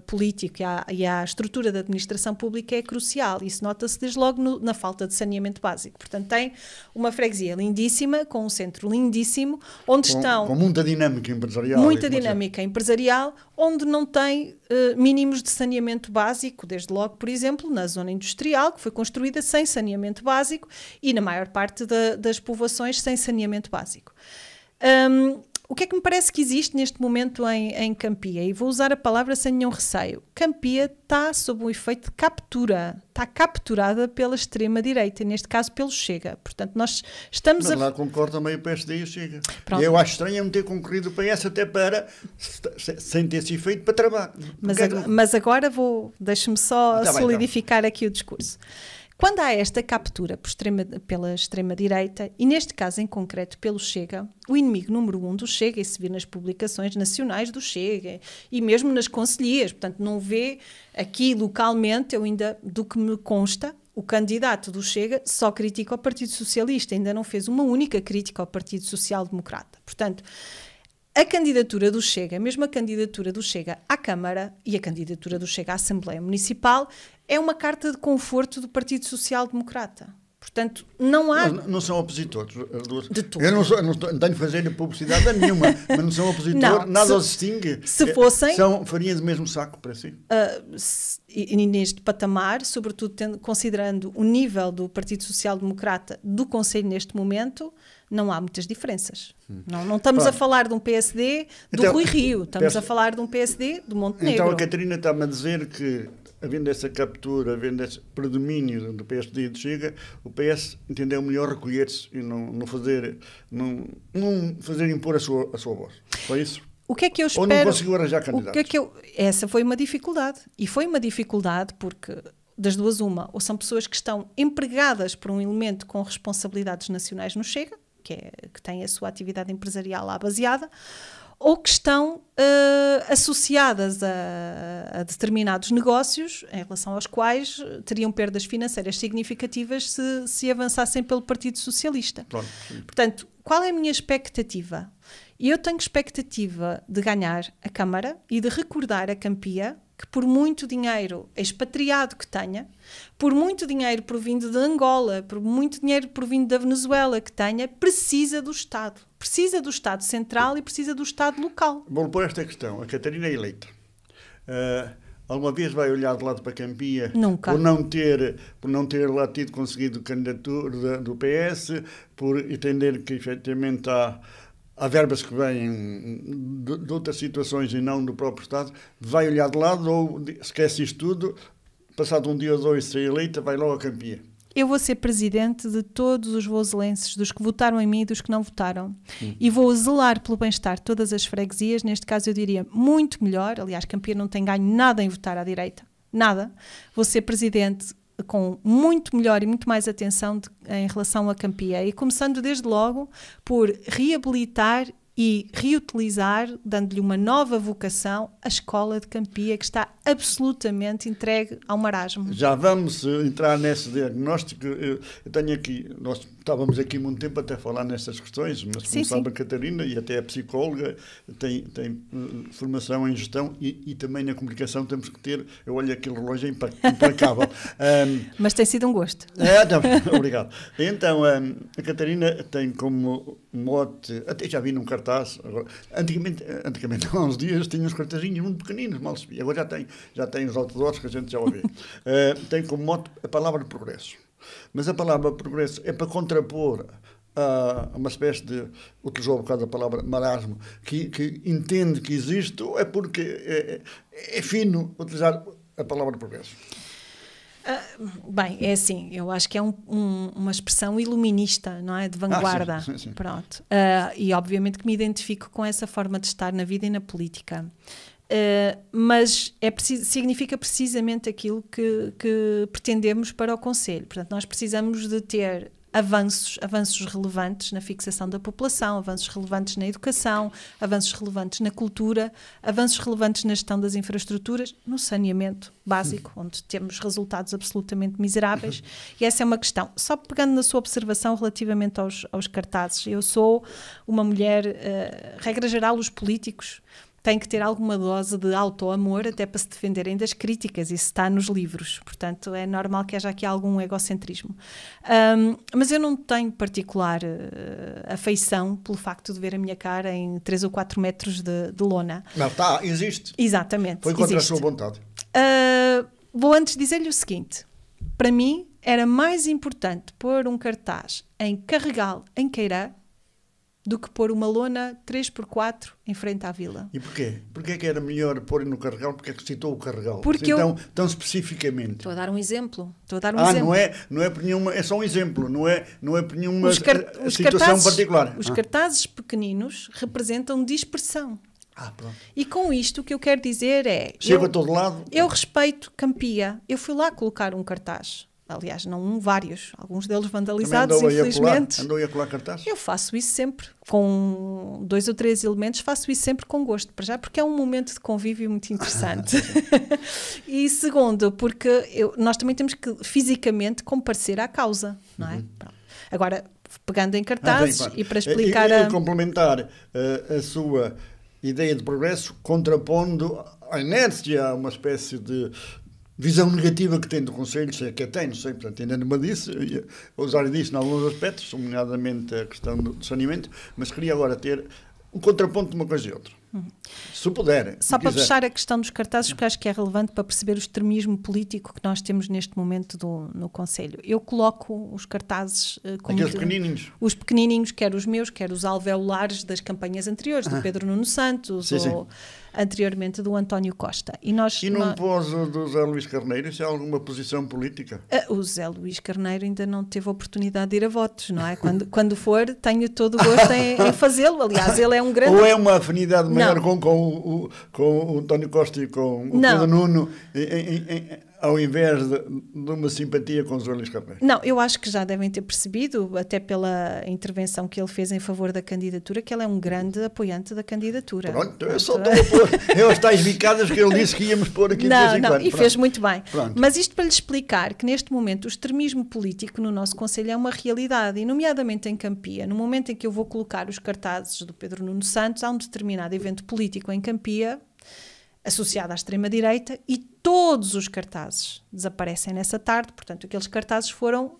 político e à estrutura da administração pública é crucial. Isso nota-se desde logo na falta de saneamento básico. Portanto, tem uma freguesia lindíssima, com um centro lindíssimo, onde estão... Com muita dinâmica empresarial. Muita dinâmica empresarial, onde não tem mínimos de saneamento básico, desde logo, por exemplo, na zona industrial, que foi construída sem saneamento básico, e na maior parte das povoações sem saneamento básico. o que é que me parece que existe neste momento em Campia? E vou usar a palavra sem nenhum receio. Campia está sob o efeito de captura. Está capturada pela extrema-direita, neste caso pelo Chega. Portanto, nós estamos Mas lá concorda também o PSD e o Chega. Pronto. Eu acho estranho não ter concorrido o PS até para, sem ter esse efeito, para trabalhar. Mas agora deixe-me só solidificar então aqui o discurso. Quando há esta captura pela extrema-direita, e neste caso em concreto pelo Chega, o inimigo número 1 do Chega, e se vir nas publicações nacionais do Chega, e mesmo nas conselhias, portanto não vê aqui localmente, eu ainda, do que me consta, o candidato do Chega só critica o Partido Socialista, ainda não fez uma única crítica ao Partido Social Democrata. Portanto, a candidatura do Chega, mesmo a candidatura do Chega à Câmara e a candidatura do Chega à Assembleia Municipal, é uma carta de conforto do Partido Social Democrata. Portanto, não há... Não são opositores. De tudo. Eu não tenho de fazer publicidade a nenhuma, mas não são opositores, nada os distingue. Se fossem... Fariam do mesmo saco para si. E neste patamar, sobretudo considerando o nível do Partido Social Democrata do Conselho neste momento, não há muitas diferenças. Não estamos a falar de um PSD do Rui Rio, estamos a falar de um PSD do Montenegro. Então a Catarina está-me a dizer que, havendo essa captura, havendo esse predomínio do PSD e do Chega, o PS entendeu melhor recolher-se e não fazer impor a sua voz. Foi isso? O que é que eu espero? Ou não conseguiu arranjar candidatos? Essa foi uma dificuldade. E foi uma dificuldade porque, das duas uma, ou são pessoas que estão empregadas por um elemento com responsabilidades nacionais no Chega, que tem a sua atividade empresarial lá baseada, ou que estão associadas a determinados negócios em relação aos quais teriam perdas financeiras significativas se avançassem pelo Partido Socialista. Pronto. Portanto, qual é a minha expectativa? Eu tenho expectativa de ganhar a Câmara e de recordar a Campia que, por muito dinheiro expatriado que tenha, por muito dinheiro provindo de Angola, por muito dinheiro provindo da Venezuela que tenha, precisa do Estado. Precisa do Estado central e precisa do Estado local. Vou pôr esta questão. A Catarina é eleita. Alguma vez vai olhar de lado para a Campia? Nunca. Por não ter lá conseguido candidatura do PS, por entender que efetivamente há verbas que vêm de outras situações e não do próprio Estado, vai olhar de lado ou esquece isto tudo, passado um dia ou dois ser eleita, vai logo a Campia? Eu vou ser presidente de todos os voselenses, dos que votaram em mim e dos que não votaram. E vou zelar pelo bem-estar de todas as freguesias, neste caso eu diria muito melhor, aliás, Campia não tem ganho nada em votar à direita, nada. Vou ser presidente com muito melhor e muito mais atenção em relação a Campia, e começando desde logo por reabilitar e reutilizar, dando-lhe uma nova vocação, a escola de Campia, que está absolutamente entregue ao marasmo. Já vamos entrar nesse diagnóstico. Eu tenho aqui, nós estávamos aqui muito tempo até a falar nestas questões, mas como sabe a Catarina, e até é psicóloga, tem formação em gestão e também na comunicação temos que ter, eu olho aquele relógio implacável. Mas tem sido um gosto. Obrigado. Então, a Catarina tem como mote, até já vi num cartaz, agora, antigamente há uns dias tinha uns cartazinhos muito pequeninos, mal se via, agora já tem os outdoors que a gente já ouve. Tem como mote a palavra progresso. Mas a palavra progresso é para contrapor a uma espécie de, utilizou um bocado a palavra marasmo, que entende que existe, ou é porque é fino utilizar a palavra progresso? Bem, é assim, eu acho que é uma expressão iluminista, não é? De vanguarda. Sim. Pronto. E obviamente que me identifico com essa forma de estar na vida e na política. Mas significa precisamente aquilo que pretendemos para o Conselho. Portanto, nós precisamos de ter avanços relevantes na fixação da população, avanços relevantes na educação, avanços relevantes na cultura, avanços relevantes na gestão das infraestruturas, no saneamento básico, onde temos resultados absolutamente miseráveis. E essa é uma questão. Só pegando na sua observação relativamente aos cartazes, eu sou uma mulher, regra geral, os políticos têm que ter alguma dose de auto-amor até para se defenderem das críticas, isso está nos livros, portanto é normal que haja aqui algum egocentrismo. Mas eu não tenho particular afeição pelo facto de ver a minha cara em 3 ou 4 metros de lona. Não, existe. Exatamente. Foi contra a sua vontade. Vou antes dizer-lhe o seguinte, para mim era mais importante pôr um cartaz em Carregal, em Queirã, do que pôr uma lona 3x4 em frente à vila. E porquê? Porquê que era melhor pôr no Carregal? Porquê que citou o Carregal? Porque então, tão especificamente. Estou a dar um exemplo. Exemplo. Não é por nenhuma, é só um exemplo, não é por nenhuma situação cartazes, particular. Os cartazes pequeninos representam dispersão. Pronto. E com isto o que eu quero dizer é... Chego a todo lado. Eu respeito Campia. Eu fui lá colocar um cartaz. Aliás, não vários. Alguns deles vandalizados, infelizmente. Andou a colar cartazes? Eu faço isso sempre. Com 2 ou 3 elementos, faço isso sempre com gosto. Para já, porque é um momento de convívio muito interessante. E segundo, porque nós também temos que fisicamente comparecer à causa. Não é? Pronto. Agora, pegando em cartazes e para explicar... E complementar a sua ideia de progresso, contrapondo à inércia, a uma espécie de visão negativa que tem do Conselho, sei que tem, não sei, portanto, ainda não me disse, vou usar disso em alguns aspectos, nomeadamente a questão do saneamento, mas queria agora ter um contraponto de uma coisa e outra. Se puder. Só para fechar a questão dos cartazes, porque acho que é relevante para perceber o extremismo político que nós temos neste momento no Conselho. Eu coloco os cartazes... Aqueles pequenininhos. Os pequenininhos, quer os meus, quer os alveolares das campanhas anteriores, do Pedro Nuno Santos, ou anteriormente do António Costa. E não pôs o do Zé Luís Carneiro? Isso é alguma posição política? O Zé Luís Carneiro ainda não teve a oportunidade de ir a votos, não é? Quando for, tenho todo o gosto em fazê-lo. Aliás, ele é um grande... Ou é uma afinidade maior com o António Costa e com o Pedro Nuno, ao invés de uma simpatia com o Zé Luís Carneiro? Não, eu acho que já devem ter percebido, até pela intervenção que ele fez em favor da candidatura, que ele é um grande apoiante da candidatura. Pronto, eu só estou a pôr as tais bicadas que ele disse que íamos pôr aqui de vez em quando. E fez muito bem. Pronto. Mas isto para lhe explicar que neste momento o extremismo político no nosso Conselho é uma realidade, e nomeadamente em Campia, no momento em que eu vou colocar os cartazes do Pedro Nuno Santos, há um determinado evento político em Campia, associado à extrema-direita, e todos os cartazes desaparecem nessa tarde. Portanto, aqueles cartazes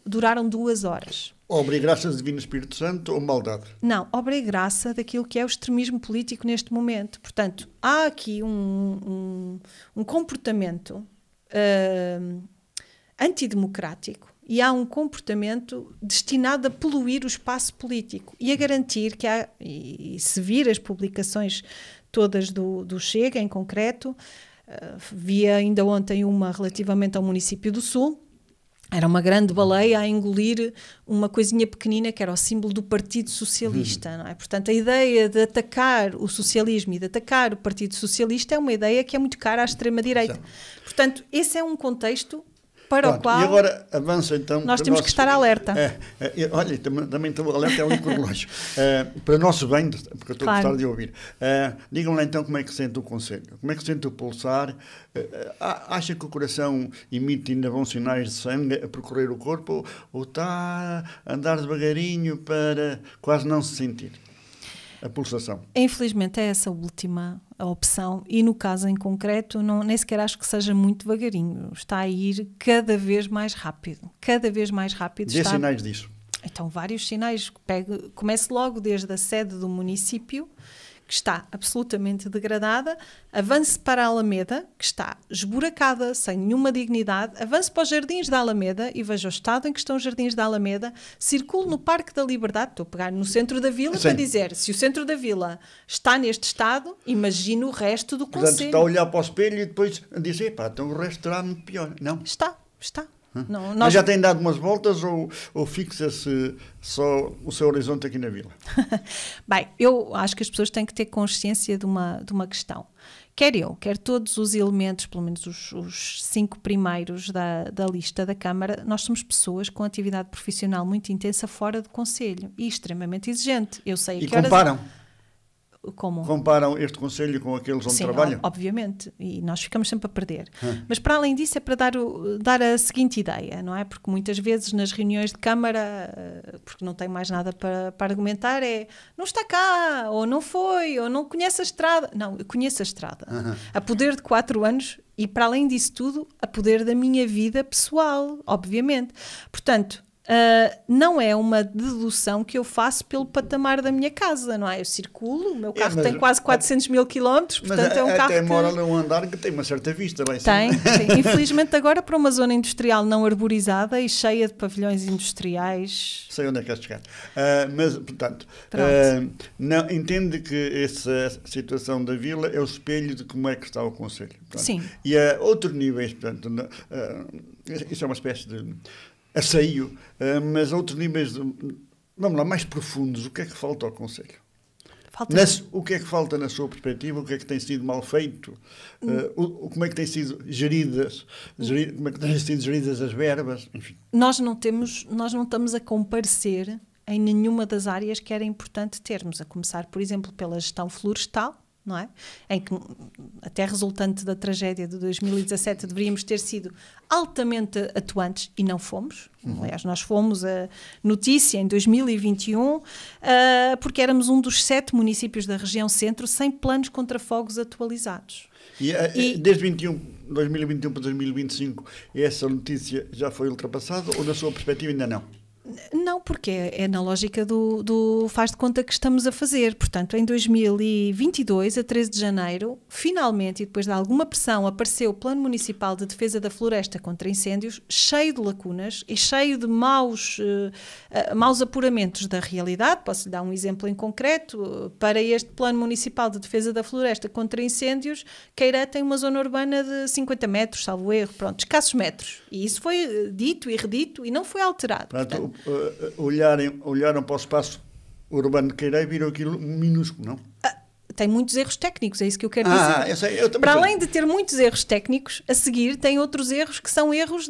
duraram 2 horas. Obra e graça do Divino Espírito Santo ou maldade? Não, obra e graça daquilo que é o extremismo político neste momento. Portanto, há aqui um comportamento antidemocrático, e há um comportamento destinado a poluir o espaço político e a garantir que há, e se vir as publicações todas do Chega, em concreto, vi ainda ontem uma relativamente ao município do Sul, era uma grande baleia a engolir uma coisinha pequenina que era o símbolo do Partido Socialista, não é? Portanto, a ideia de atacar o socialismo e de atacar o Partido Socialista é uma ideia que é muito cara à extrema-direita. Portanto, esse é um contexto para o qual... E agora avança então... Nós temos que estar alerta. Olha, também estou alerta, é o único relógio. Para o nosso bem, porque eu estou a gostar de ouvir. Digam-me então como é que sente o Conselho, como é que sente o pulsar. Acha que o coração emite ainda bons sinais de sangue a percorrer o corpo, ou está a andar devagarinho para quase não se sentir a pulsação? Infelizmente é essa última a opção, e no caso em concreto nem sequer acho que seja muito devagarinho, está a ir cada vez mais rápido. Dê sinais disso. Então, vários sinais. Comece logo desde a sede do município, que está absolutamente degradada, avance para a Alameda, que está esburacada, sem nenhuma dignidade, avance para os Jardins da Alameda e veja o estado em que estão os Jardins da Alameda, circule no Parque da Liberdade, estou a pegar no centro da vila para dizer, se o centro da vila está neste estado, imagina o resto do Conselho. Portanto, está a olhar para o espelho e depois dizer, então o resto será muito pior. Não? Está. Não, mas já tem dado umas voltas ou fixa-se só o seu horizonte aqui na vila? Bem, eu acho que as pessoas têm que ter consciência de uma questão. Quer todos os elementos, pelo menos os 5 primeiros da lista da Câmara, nós somos pessoas com atividade profissional muito intensa fora do Conselho e extremamente exigente. Eu sei que comparam? Como? Comparam este Conselho com aqueles onde trabalham? Obviamente, e nós ficamos sempre a perder. Mas para além disso é para dar a seguinte ideia, não é? Porque muitas vezes nas reuniões de Câmara, porque não tem mais nada para argumentar, não está cá, ou não foi, ou não conhece a estrada. Não, eu conheço a estrada. A poder de 4 anos e, para além disso tudo, a poder da minha vida pessoal, obviamente. Portanto, não é uma dedução que eu faço pelo patamar da minha casa, não é? Eu circulo, o meu carro tem quase 400 mil quilómetros, portanto é um carro até mora num andar que tem uma certa vista lá em cima. Tem. Infelizmente agora para uma zona industrial não arborizada e cheia de pavilhões industriais. Sei onde é que é chegar. Mas, portanto, não, entende que essa situação da vila é o espelho de como é que está o Conselho. Portanto, sim. E a outros níveis, portanto, isso é uma espécie de asseio, mas a outros níveis, vamos lá, mais profundos, o que é que falta ao Conselho? O que é que falta na sua perspectiva? O que é que tem sido mal feito? Como é que têm sido geridas as verbas? Enfim. Nós não estamos a comparecer em nenhuma das áreas que era importante termos, a começar, por exemplo, pela gestão florestal, não é? Em que, até resultante da tragédia de 2017, deveríamos ter sido altamente atuantes e não fomos. Aliás, nós fomos a notícia em 2021 porque éramos um dos 7 municípios da região centro sem planos contra fogos atualizados. E desde 2021 para 2025, essa notícia já foi ultrapassada ou, na sua perspectiva, ainda não? Não, porque é na lógica do faz de conta que estamos a fazer. Portanto, em 2022, a 13 de janeiro, finalmente, e depois de alguma pressão, apareceu o Plano Municipal de Defesa da Floresta contra Incêndios, cheio de lacunas e cheio de maus apuramentos da realidade. Posso-lhe dar um exemplo em concreto. Para este Plano Municipal de Defesa da Floresta contra Incêndios, Queirã tem uma zona urbana de 50 metros, salvo erro, pronto, escassos metros. E isso foi dito e redito e não foi alterado. Portanto, olharam para o espaço urbano de Queirã e viram aquilo minúsculo, não? Tem muitos erros técnicos, é isso que eu quero dizer. Eu também para além de ter muitos erros técnicos, a seguir tem outros erros que são erros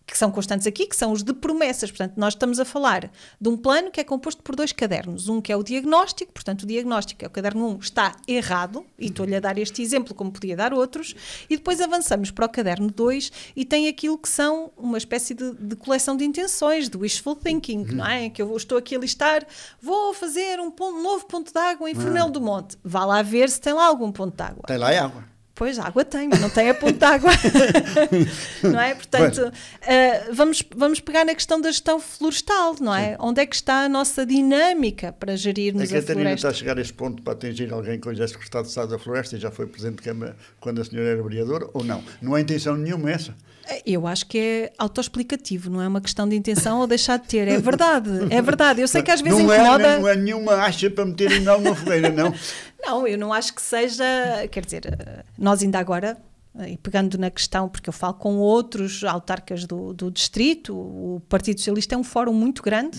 que são constantes aqui, que são os de promessas. Portanto, nós estamos a falar de um plano que é composto por 2 cadernos. Um que é o diagnóstico, portanto, o diagnóstico é o caderno 1, está errado, e estou-lhe a dar este exemplo como podia dar outros, e depois avançamos para o caderno 2 e tem aquilo que são uma espécie de coleção de intenções, de wishful thinking, não é? Que eu estou aqui a listar, vou fazer um novo ponto de água em Fornelo do Monte. Vá lá ver se tem lá algum ponto de água. Tem lá água. Pois, a água tem, mas não tem a ponto de água. Não é? Portanto, vamos pegar na questão da gestão florestal, não é? Sim. Onde é que está a nossa dinâmica para gerirmos a floresta? A Catarina está a chegar a este ponto para atingir alguém que hoje é secretário de Estado da Floresta e já foi Presidente de Câmara quando a senhora era vereadora, ou não? Não há intenção nenhuma essa? Eu acho que é autoexplicativo, não é uma questão de intenção ou deixar de ter. É verdade, é verdade. Eu sei que às vezes incomoda... Não é nenhuma acha para meter em numa fogueira, não? Não, eu não acho que seja... Quer dizer, nós ainda agora, e pegando na questão, porque eu falo com outros autarcas do distrito, o Partido Socialista é um fórum muito grande,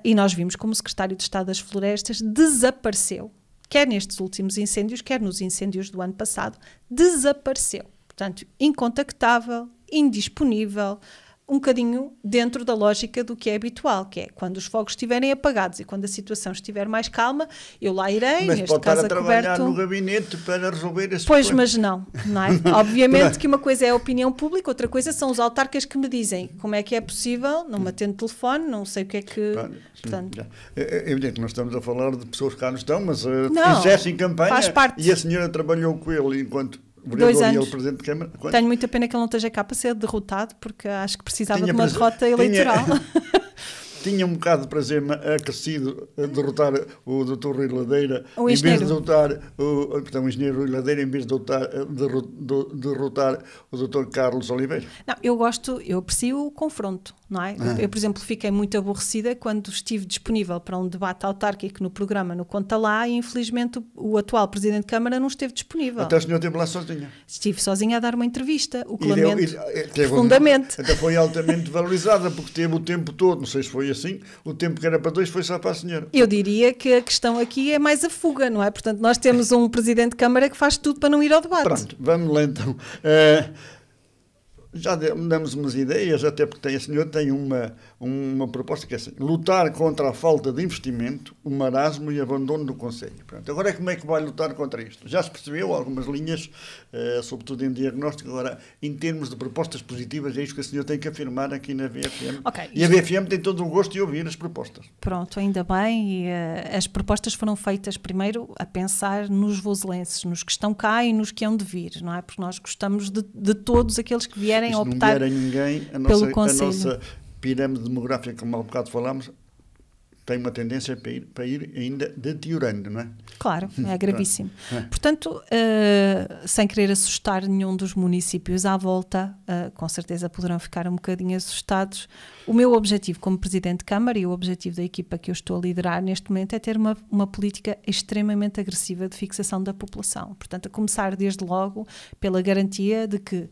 e nós vimos como o Secretário de Estado das Florestas desapareceu, quer nestes últimos incêndios, quer nos incêndios do ano passado, desapareceu. Portanto, incontactável, indisponível, um bocadinho dentro da lógica do que é habitual, que é quando os fogos estiverem apagados e quando a situação estiver mais calma, eu lá irei, mas neste caso a trabalhar no gabinete para resolver esse Pois, problema. Mas não é? Obviamente que uma coisa é a opinião pública, outra coisa são os autarcas que me dizem como é que é possível, não me atendo telefone, não sei o que é que... Portanto, é evidente que nós estamos a falar de pessoas que cá não estão, mas exercem campanha faz parte. E a senhora trabalhou com ele enquanto... 2 anos. Ele, Presidente de Câmara. Tenho muita pena que ele não esteja cá para ser derrotado, porque acho que precisava de uma derrota eleitoral. Tinha um bocado de prazer acrescido a derrotar o Dr. Rui Ladeira, o em vez de derrotar o engenheiro Rui Ladeira, em vez de derrotar o Dr. Carlos Oliveira. Não, eu aprecio o confronto, não é? Eu, por exemplo, fiquei muito aborrecida quando estive disponível para um debate autárquico no programa no Conta Lá e, infelizmente, o atual Presidente de Câmara não esteve disponível. Até o senhor esteve lá sozinha. Estive sozinha a dar uma entrevista, o que lamento profundamente. Até foi altamente valorizada, porque teve o tempo todo, não sei se foi assim, o tempo que era para 2 foi só para a senhora. Eu diria que a questão aqui é mais a fuga, não é? Portanto, nós temos um Presidente de Câmara que faz tudo para não ir ao debate. Pronto, vamos lá então. Já damos umas ideias, até porque a senhora tem uma proposta que é assim: lutar contra a falta de investimento, o marasmo e abandono do Conselho. Pronto, agora como é que vai lutar contra isto? Já se percebeu algumas linhas, sobretudo em diagnóstico. Agora, em termos de propostas positivas, é isso que a senhora tem que afirmar aqui na VFM. Okay, e a VFM tem todo o gosto de ouvir as propostas. Pronto, ainda bem. E, as propostas foram feitas primeiro a pensar nos voselenses, nos que estão cá e nos que hão de vir, não é? Porque nós gostamos de todos aqueles que vierem a optar não vier a ninguém, pelo Conselho. A nossa pirâmide demográfica, como há bocado falámos, tem uma tendência para ir ainda deteriorando, não é? Claro, é gravíssimo. Portanto, sem querer assustar nenhum dos municípios à volta, com certeza poderão ficar um bocadinho assustados. O meu objetivo como Presidente de Câmara e o objetivo da equipa que eu estou a liderar neste momento é ter uma política extremamente agressiva de fixação da população. Portanto, a começar desde logo pela garantia de que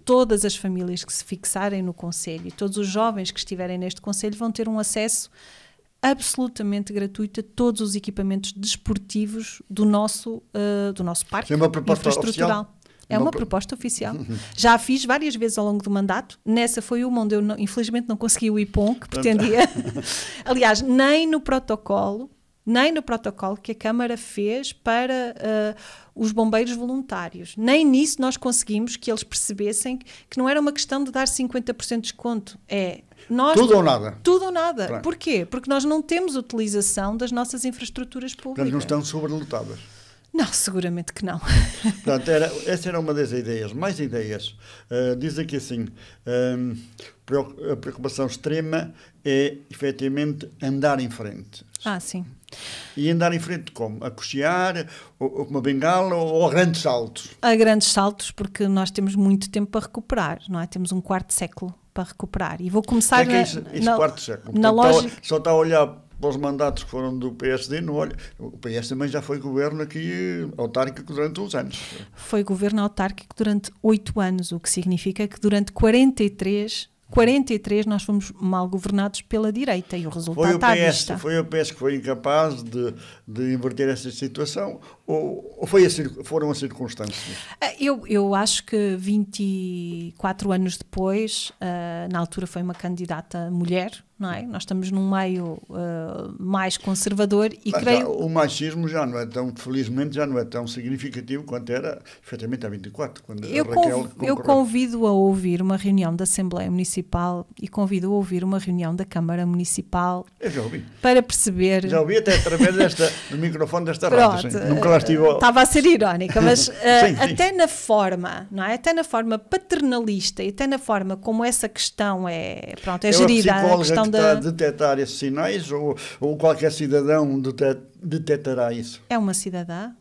todas as famílias que se fixarem no concelho e todos os jovens que estiverem neste concelho vão ter um acesso absolutamente gratuito a todos os equipamentos desportivos do nosso parque infraestrutural. Oficial? É uma proposta oficial. Já a fiz várias vezes ao longo do mandato. Nessa foi uma onde eu, infelizmente, não consegui o IPOM que pretendia. Aliás, nem no protocolo que a Câmara fez para os bombeiros voluntários. Nem nisso nós conseguimos que eles percebessem que não era uma questão de dar 50% de desconto. Tudo ou nada. Tudo ou nada. Claro. Porquê? Porque nós não temos utilização das nossas infraestruturas públicas. Portanto, não estão sobrelotadas. Não, seguramente que não. Portanto, essa era uma das ideias. Mais ideias. Diz aqui assim, a preocupação extrema é, efetivamente, andar em frente. Sim. E andar em frente como? A cochear, ou com uma bengala, ou a grandes saltos? A grandes saltos, porque nós temos muito tempo para recuperar, não é? Temos um quarto século para recuperar. E vou começar esse quarto século? Na lógica... Só está a olhar para os mandatos que foram do PSD, não olha. O PS também já foi governo aqui autárquico durante uns anos. Foi governo autárquico durante 8 anos, o que significa que durante 43 nós fomos mal governados pela direita e o resultado está à vista. Foi o PS que foi incapaz de inverter essa situação ou foram as circunstâncias? Eu acho que 24 anos depois, na altura foi uma candidata mulher, não é? Nós estamos num meio mais conservador e creio... O machismo já não é tão, felizmente, já não é tão significativo quanto era, efetivamente, há 24, quando a Raquel... Eu convido a ouvir uma reunião da Assembleia Municipal e convido a ouvir uma reunião da Câmara Municipal. Eu já ouvi. Para perceber... Já ouvi até através do microfone desta rádio. Nunca lá estive... Estava a ser irónica, mas sim. Até na forma, não é? Até na forma paternalista e até na forma como essa questão é gerida, a questão está a detectar esses sinais ou qualquer cidadão detectará isso? É uma cidadã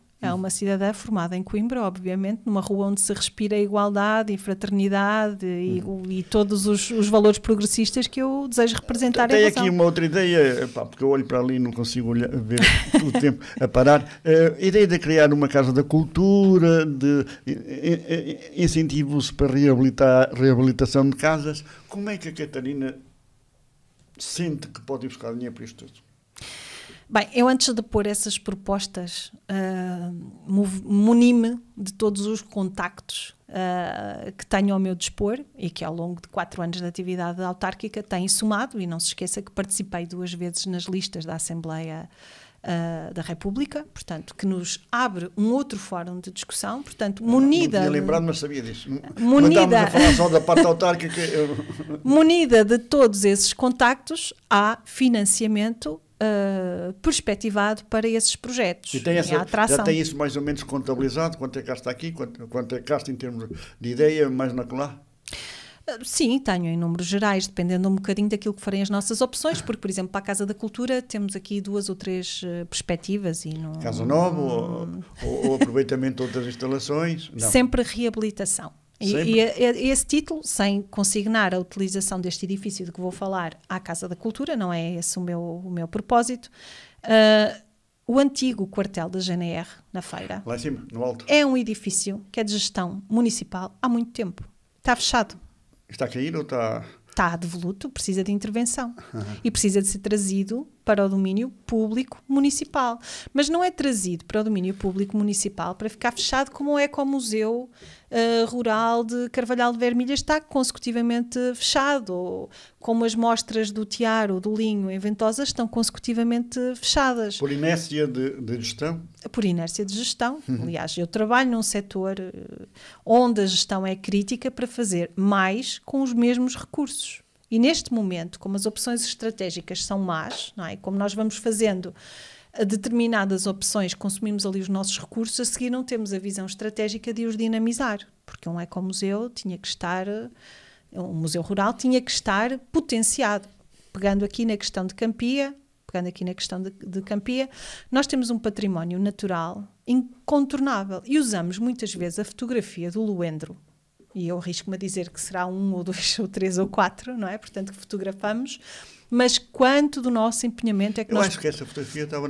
formada em Coimbra, obviamente, numa rua onde se respira a igualdade e fraternidade e todos os valores progressistas que eu desejo representar. Tem aqui uma outra ideia, porque eu olho para ali e não consigo ver todo o tempo a parar. A ideia de criar uma casa da cultura, de incentivos para reabilitação de casas. Como é que a Catarina sente que pode ir buscar dinheiro para isto tudo? Bem, eu antes de pôr essas propostas, muni-me de todos os contactos que tenho ao meu dispor e que ao longo de 4 anos de atividade autárquica têm somado, e não se esqueça que participei 2 vezes nas listas da Assembleia da República, portanto, que nos abre um outro fórum de discussão, portanto, munida... Não tinha lembrado, mas sabia disso. Não estávamos a falar só da parte autárquica. Munida de todos esses contactos, há financiamento perspectivado para esses projetos. E já tem isso mais ou menos contabilizado? Quanto é que gasta aqui? Quanto é que gasta em termos de ideia, mais naquela? Sim, tenho em números gerais, dependendo um bocadinho daquilo que forem as nossas opções, porque, por exemplo, para a Casa da Cultura temos aqui 2 ou 3 perspectivas. Casa nova ou aproveitamento de outras instalações? Não. Sempre reabilitação. E esse título, sem consignar a utilização deste edifício de que vou falar à Casa da Cultura, não é esse o meu propósito. O antigo quartel da GNR, na Feira, lá em cima, no alto, é um edifício que é de gestão municipal há muito tempo. Está fechado. Está a cair ou está... Está devoluto, precisa de intervenção e precisa de ser trazido para o domínio público municipal. Mas não é trazido para o domínio público municipal para ficar fechado como o Ecomuseu Rural de Carvalhal de Vermelha está consecutivamente fechado, ou como as mostras do Tiar ou do Linho em Ventosa estão consecutivamente fechadas. Por inércia de gestão? Por inércia de gestão. Aliás, eu trabalho num setor onde a gestão é crítica para fazer mais com os mesmos recursos. E neste momento, como as opções estratégicas são más, não é? Como nós vamos fazendo determinadas opções, consumimos ali os nossos recursos, a seguir não temos a visão estratégica de os dinamizar, porque um ecomuseu tinha que estar um museu rural tinha que estar potenciado. Pegando aqui na questão de Campia, nós temos um património natural incontornável e usamos muitas vezes a fotografia do Luendro, e eu arrisco-me a dizer que será 1 ou 2 ou 3 ou 4, não é? Portanto, que fotografamos, mas quanto do nosso empenhamento é que eu acho que essa fotografia estava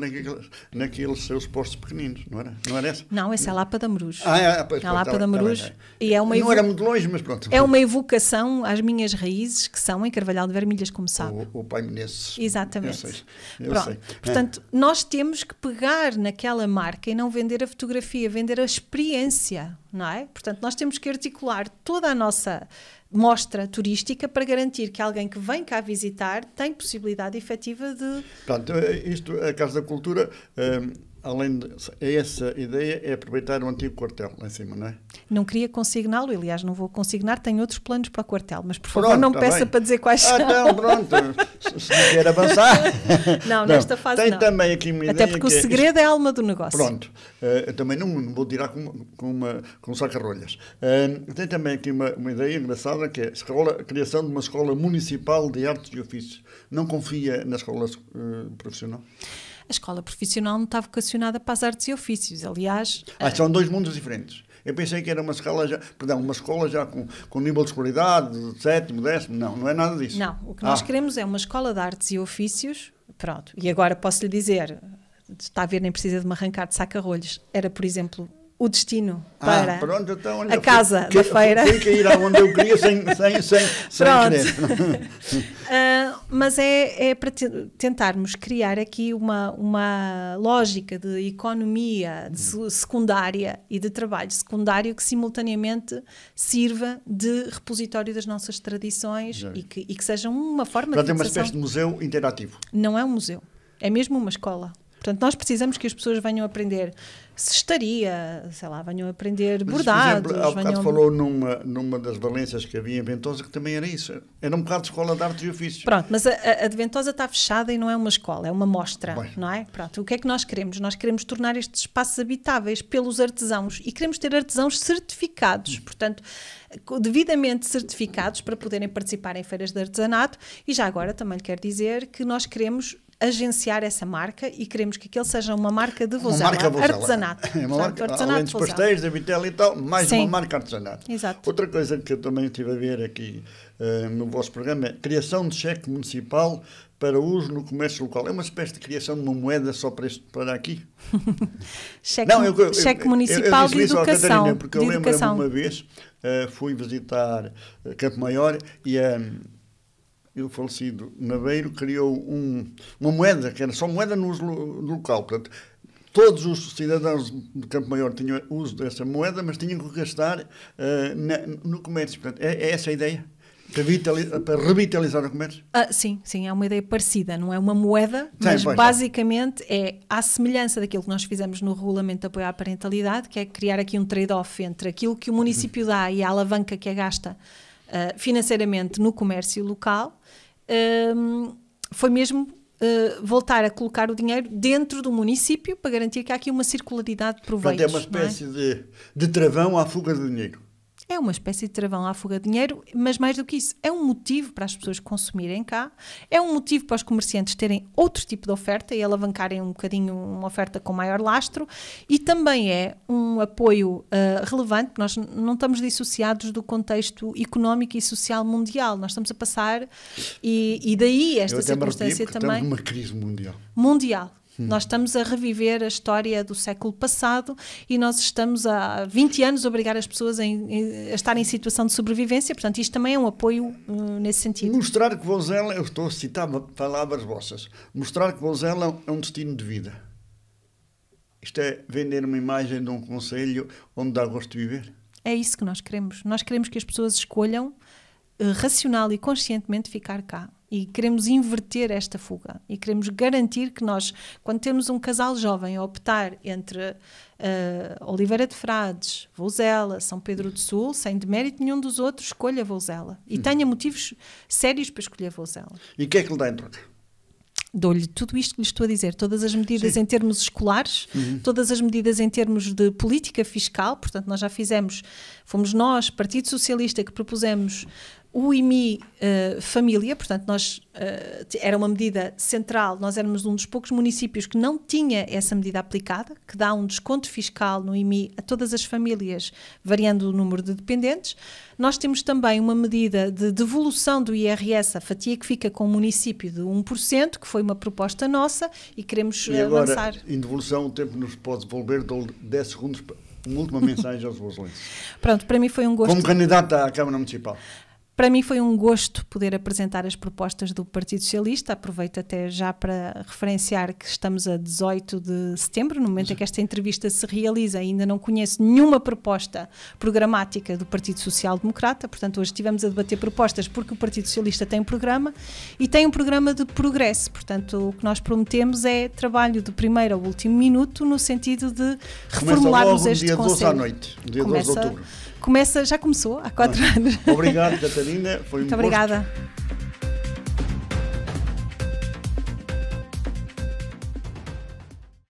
naqueles seus postos pequeninos, não era? Não era essa? Não, essa é a Lapa da Maruz. Pois, a Lapa da Maruz. E é uma não era muito longe, mas pronto. É uma evocação às minhas raízes, que são em Carvalhal de Vermelhas, como sabe. O Pai Menezes. Exatamente. Eu sei. Portanto, nós temos que pegar naquela marca e não vender a fotografia, vender a experiência, não é? Portanto, nós temos que articular toda a nossa mostra turística para garantir que alguém que vem cá visitar tem possibilidade efetiva de... Pronto, a Casa da Cultura, além de essa ideia, é aproveitar o antigo quartel lá em cima, não é? Não queria consigná-lo, aliás, não vou consignar, tenho outros planos para o quartel, mas por favor não me peça para dizer quais são. Então, pronto, se não quer avançar... Não, nesta fase tem não. Também aqui uma ideia. Até porque o segredo é a alma do negócio. Pronto, também não vou tirar com saca-rolhas. Tem também aqui uma ideia engraçada, que é a criação de uma escola municipal de artes e ofícios. Não confia na escola profissional? A escola profissional não está vocacionada para as artes e ofícios, aliás... São 2 mundos diferentes. Eu pensei que era uma escola já com nível de escolaridade, de 7º, 10º, não é nada disso. Não, o que nós queremos é uma escola de artes e ofícios, pronto, e agora posso lhe dizer, está a ver, nem precisa de me arrancar de saca-rolhos, era, por exemplo, o destino para pronto, então, olha, a casa da feira. Fui cair aonde eu queria sem querer. Mas é para tentarmos criar aqui uma lógica de economia secundária e de trabalho secundário que simultaneamente sirva de repositório das nossas tradições e que seja uma forma de fixação. É uma espécie de museu interativo. Não é um museu, é mesmo uma escola. Portanto, nós precisamos que as pessoas venham aprender cestaria, sei lá, venham aprender bordados. Por exemplo, há bocado falou numa das valências que havia em Ventosa, que também era isso. Era um bocado de escola de artes e ofícios. Pronto, mas a de Ventosa está fechada e não é uma escola, é uma mostra, não é? Pronto, o que é que nós queremos? Nós queremos tornar estes espaços habitáveis pelos artesãos e queremos ter artesãos certificados, portanto, devidamente certificados para poderem participar em feiras de artesanato. E já agora também lhe quero dizer que nós queremos agenciar essa marca e queremos que aquele seja uma marca de Vozela, artesanato. É uma marca, além dos pastéis, da vitela e tal, mais uma marca artesanato. Exato. Outra coisa que eu também estive a ver aqui no vosso programa é criação de cheque municipal para uso no comércio local. É uma espécie de criação de uma moeda só para aqui? cheque municipal de educação. Catarina, porque eu lembro-me uma vez, fui visitar Campo Maior e o falecido Naveiro criou uma moeda, que era só moeda no local. Portanto, todos os cidadãos de Campo Maior tinham uso dessa moeda, mas tinham que gastar no comércio. Portanto, é essa a ideia? Para revitalizar o comércio? Sim, é uma ideia parecida, não é uma moeda, mas basicamente é à semelhança daquilo que nós fizemos no Regulamento de Apoio à Parentalidade, que é criar aqui um trade-off entre aquilo que o município dá e a alavanca que é gasta financeiramente no comércio local. Foi mesmo voltar a colocar o dinheiro dentro do município para garantir que há aqui uma circularidade de proveitos. Portanto, é uma espécie de travão à fuga de dinheiro. É uma espécie de travão à fuga de dinheiro, mas mais do que isso, é um motivo para as pessoas consumirem cá, é um motivo para os comerciantes terem outro tipo de oferta e alavancarem um bocadinho uma oferta com maior lastro, e também é um apoio relevante, porque nós não estamos dissociados do contexto económico e social mundial, nós estamos a passar, e daí esta circunstância também... Estamos numa crise mundial. Mundial. Nós estamos a reviver a história do século passado e nós estamos há 20 anos a obrigar as pessoas a estar em situação de sobrevivência, portanto isto também é um apoio nesse sentido. Mostrar que Vozela, eu estou a citar palavras vossas, mostrar que Vozela é um destino de vida. Isto é vender uma imagem de um concelho onde dá gosto de viver. É isso que nós queremos. Nós queremos que as pessoas escolham racional e conscientemente ficar cá. E queremos inverter esta fuga. E queremos garantir que nós, quando temos um casal jovem a optar entre Oliveira de Frades, Vozela, São Pedro do Sul, sem demérito nenhum dos outros, escolha Vozela. E tenha motivos sérios para escolher Vozela. E o que é que lhe dá em troca? Dou-lhe tudo isto que lhe estou a dizer, todas as medidas em termos escolares, todas as medidas em termos de política fiscal, portanto nós já fomos nós, Partido Socialista, que propusemos O IMI Família, portanto, era uma medida central, nós éramos um dos poucos municípios que não tinha essa medida aplicada, que dá um desconto fiscal no IMI a todas as famílias, variando o número de dependentes. Nós temos também uma medida de devolução do IRS, a fatia que fica com o município de 1%, que foi uma proposta nossa e queremos avançar. E agora, em devolução, o tempo nos pode devolver 10 segundos, uma última mensagem aos voos. Pronto, para mim foi um gosto. Como candidata à Câmara Municipal. Para mim foi um gosto poder apresentar as propostas do Partido Socialista. Aproveito até já para referenciar que estamos a 18 de setembro, no momento em que esta entrevista se realiza. Ainda não conheço nenhuma proposta programática do Partido Social Democrata, portanto hoje estivemos a debater propostas porque o Partido Socialista tem um programa e tem um programa de progresso. Portanto, o que nós prometemos é trabalho do primeiro ao último minuto no sentido de reformularmos este Conselho. Dia 12 à noite, dia 12 de outubro. Já começou há 4 anos. Obrigado, Catarina. Foi muito obrigada.